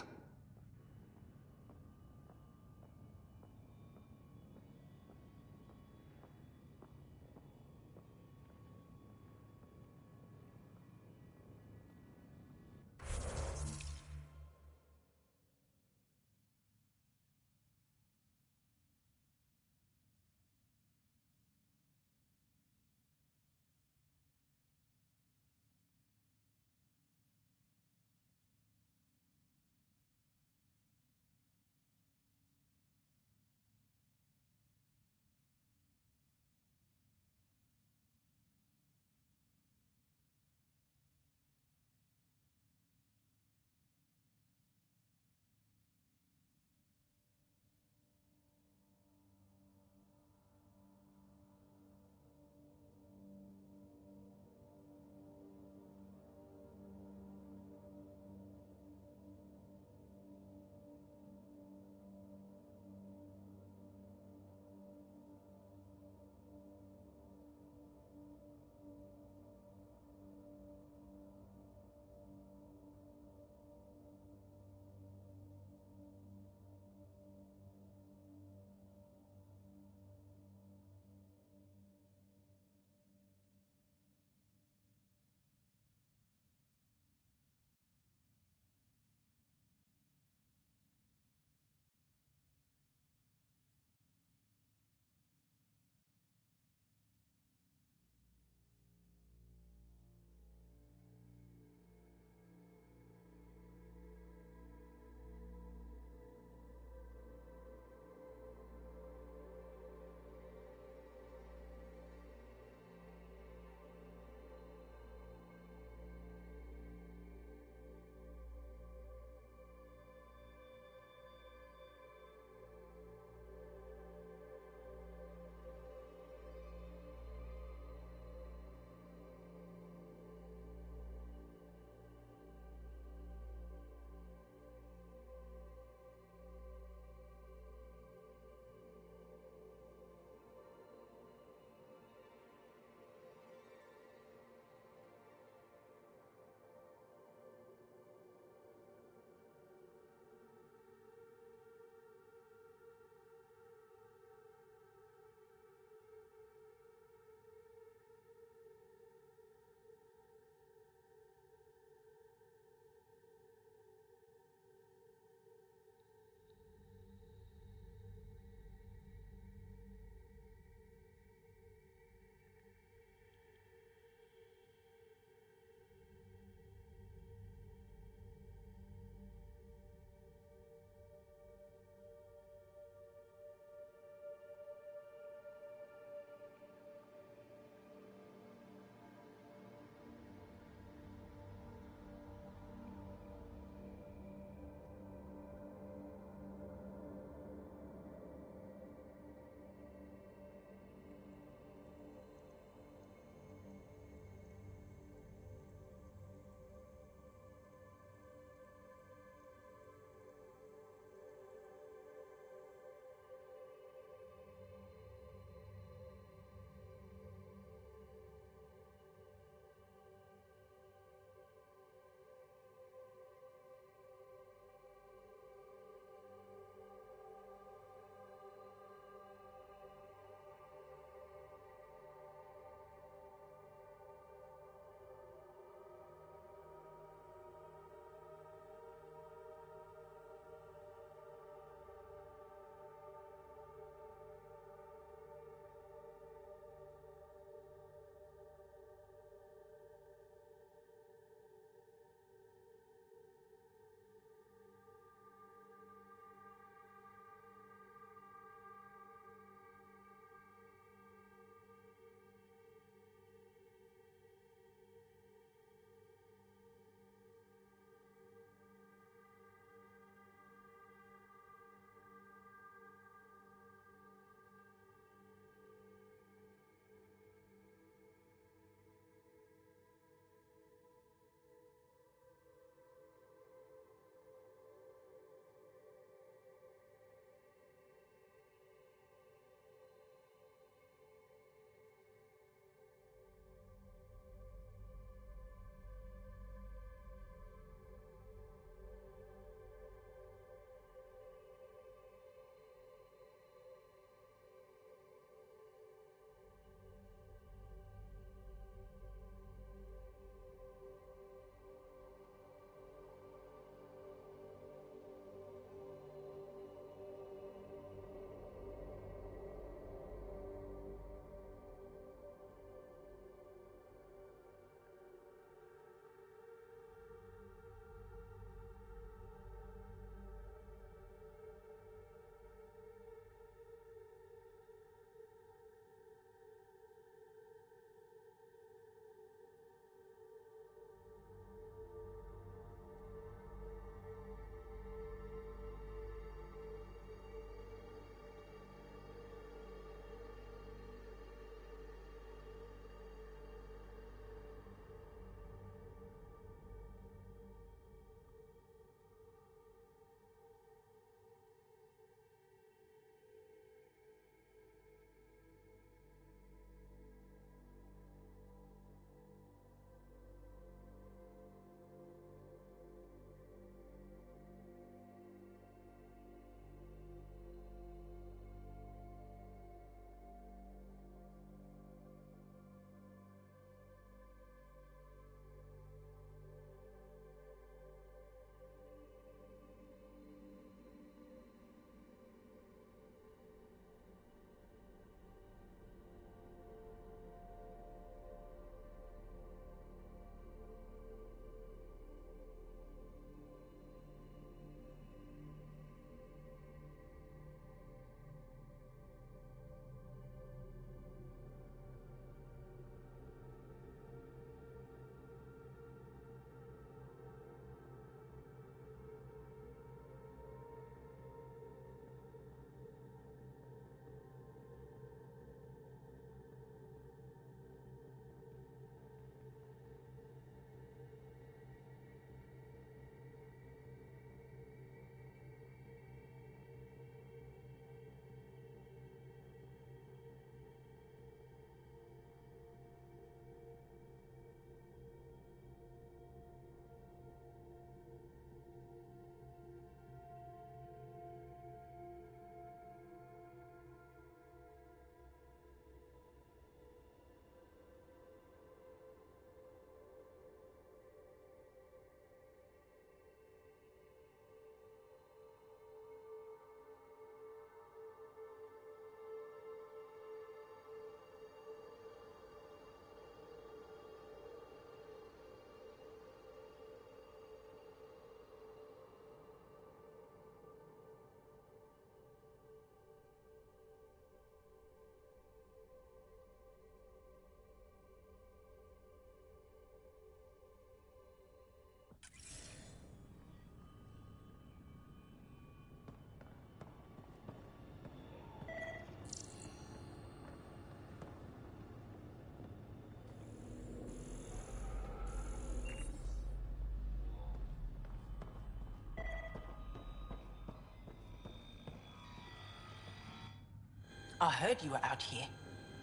Speaker 15: I heard you were out here.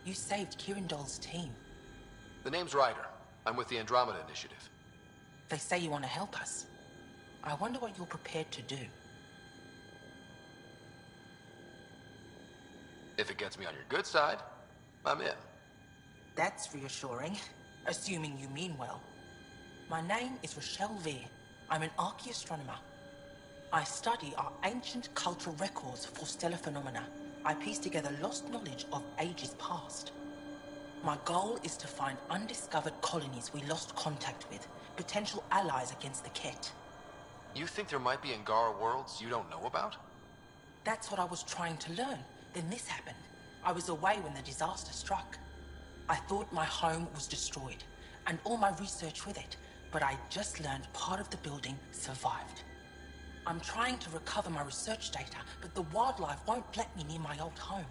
Speaker 15: You saved Kirindol's team.
Speaker 4: The name's Ryder. I'm with the Andromeda Initiative.
Speaker 15: They say you want to help us. I wonder what you're prepared to do.
Speaker 4: If it gets me on your good side, I'm in.
Speaker 15: That's reassuring, assuming you mean well. My name is Rochelle Veer. I'm an archaeoastronomer. I study our ancient cultural records for stellar phenomena. I piece together lost knowledge of ages past. My goal is to find undiscovered colonies we lost contact with, potential allies against the Ket.
Speaker 4: You think there might be Angara worlds you don't know about?
Speaker 15: That's what I was trying to learn. Then this happened. I was away when the disaster struck. I thought my home was destroyed, and all my research with it, but I just learned part of the building survived. I'm trying to recover my research data, but the wildlife won't let me near my old home.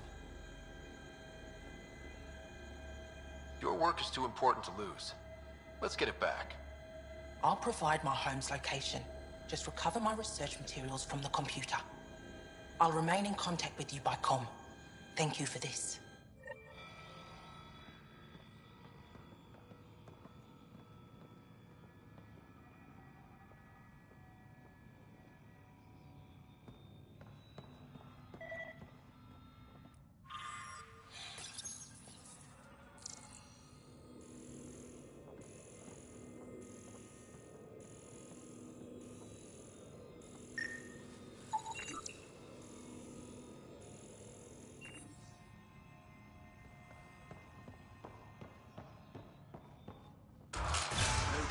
Speaker 4: Your work is too important to lose. Let's get it back.
Speaker 15: I'll provide my home's location. Just recover my research materials from the computer. I'll remain in contact with you by comm. Thank you for this.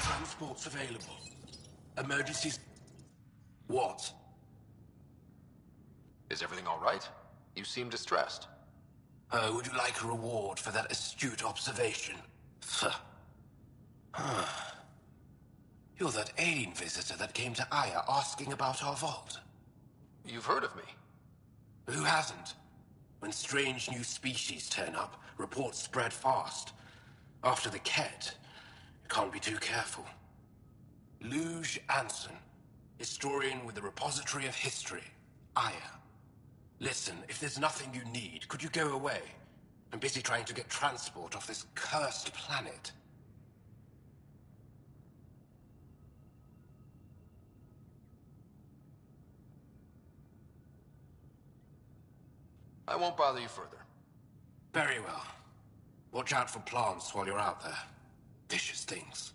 Speaker 18: Transports available. Emergencies. What?
Speaker 4: Is everything all right? You seem distressed.
Speaker 18: Would you like a reward for that astute observation? You're that alien visitor that came to Aya asking about our vault.
Speaker 4: You've heard of me.
Speaker 18: Who hasn't? When strange new species turn up, reports spread fast. After the Ket, can't be too careful. Luge Anson, historian with the Repository of History, Aya. Listen, if there's nothing you need, could you go away? I'm busy trying to get transport off this cursed planet.
Speaker 4: I won't bother you further.
Speaker 18: Very well. Watch out for plants while you're out there. Vicious things.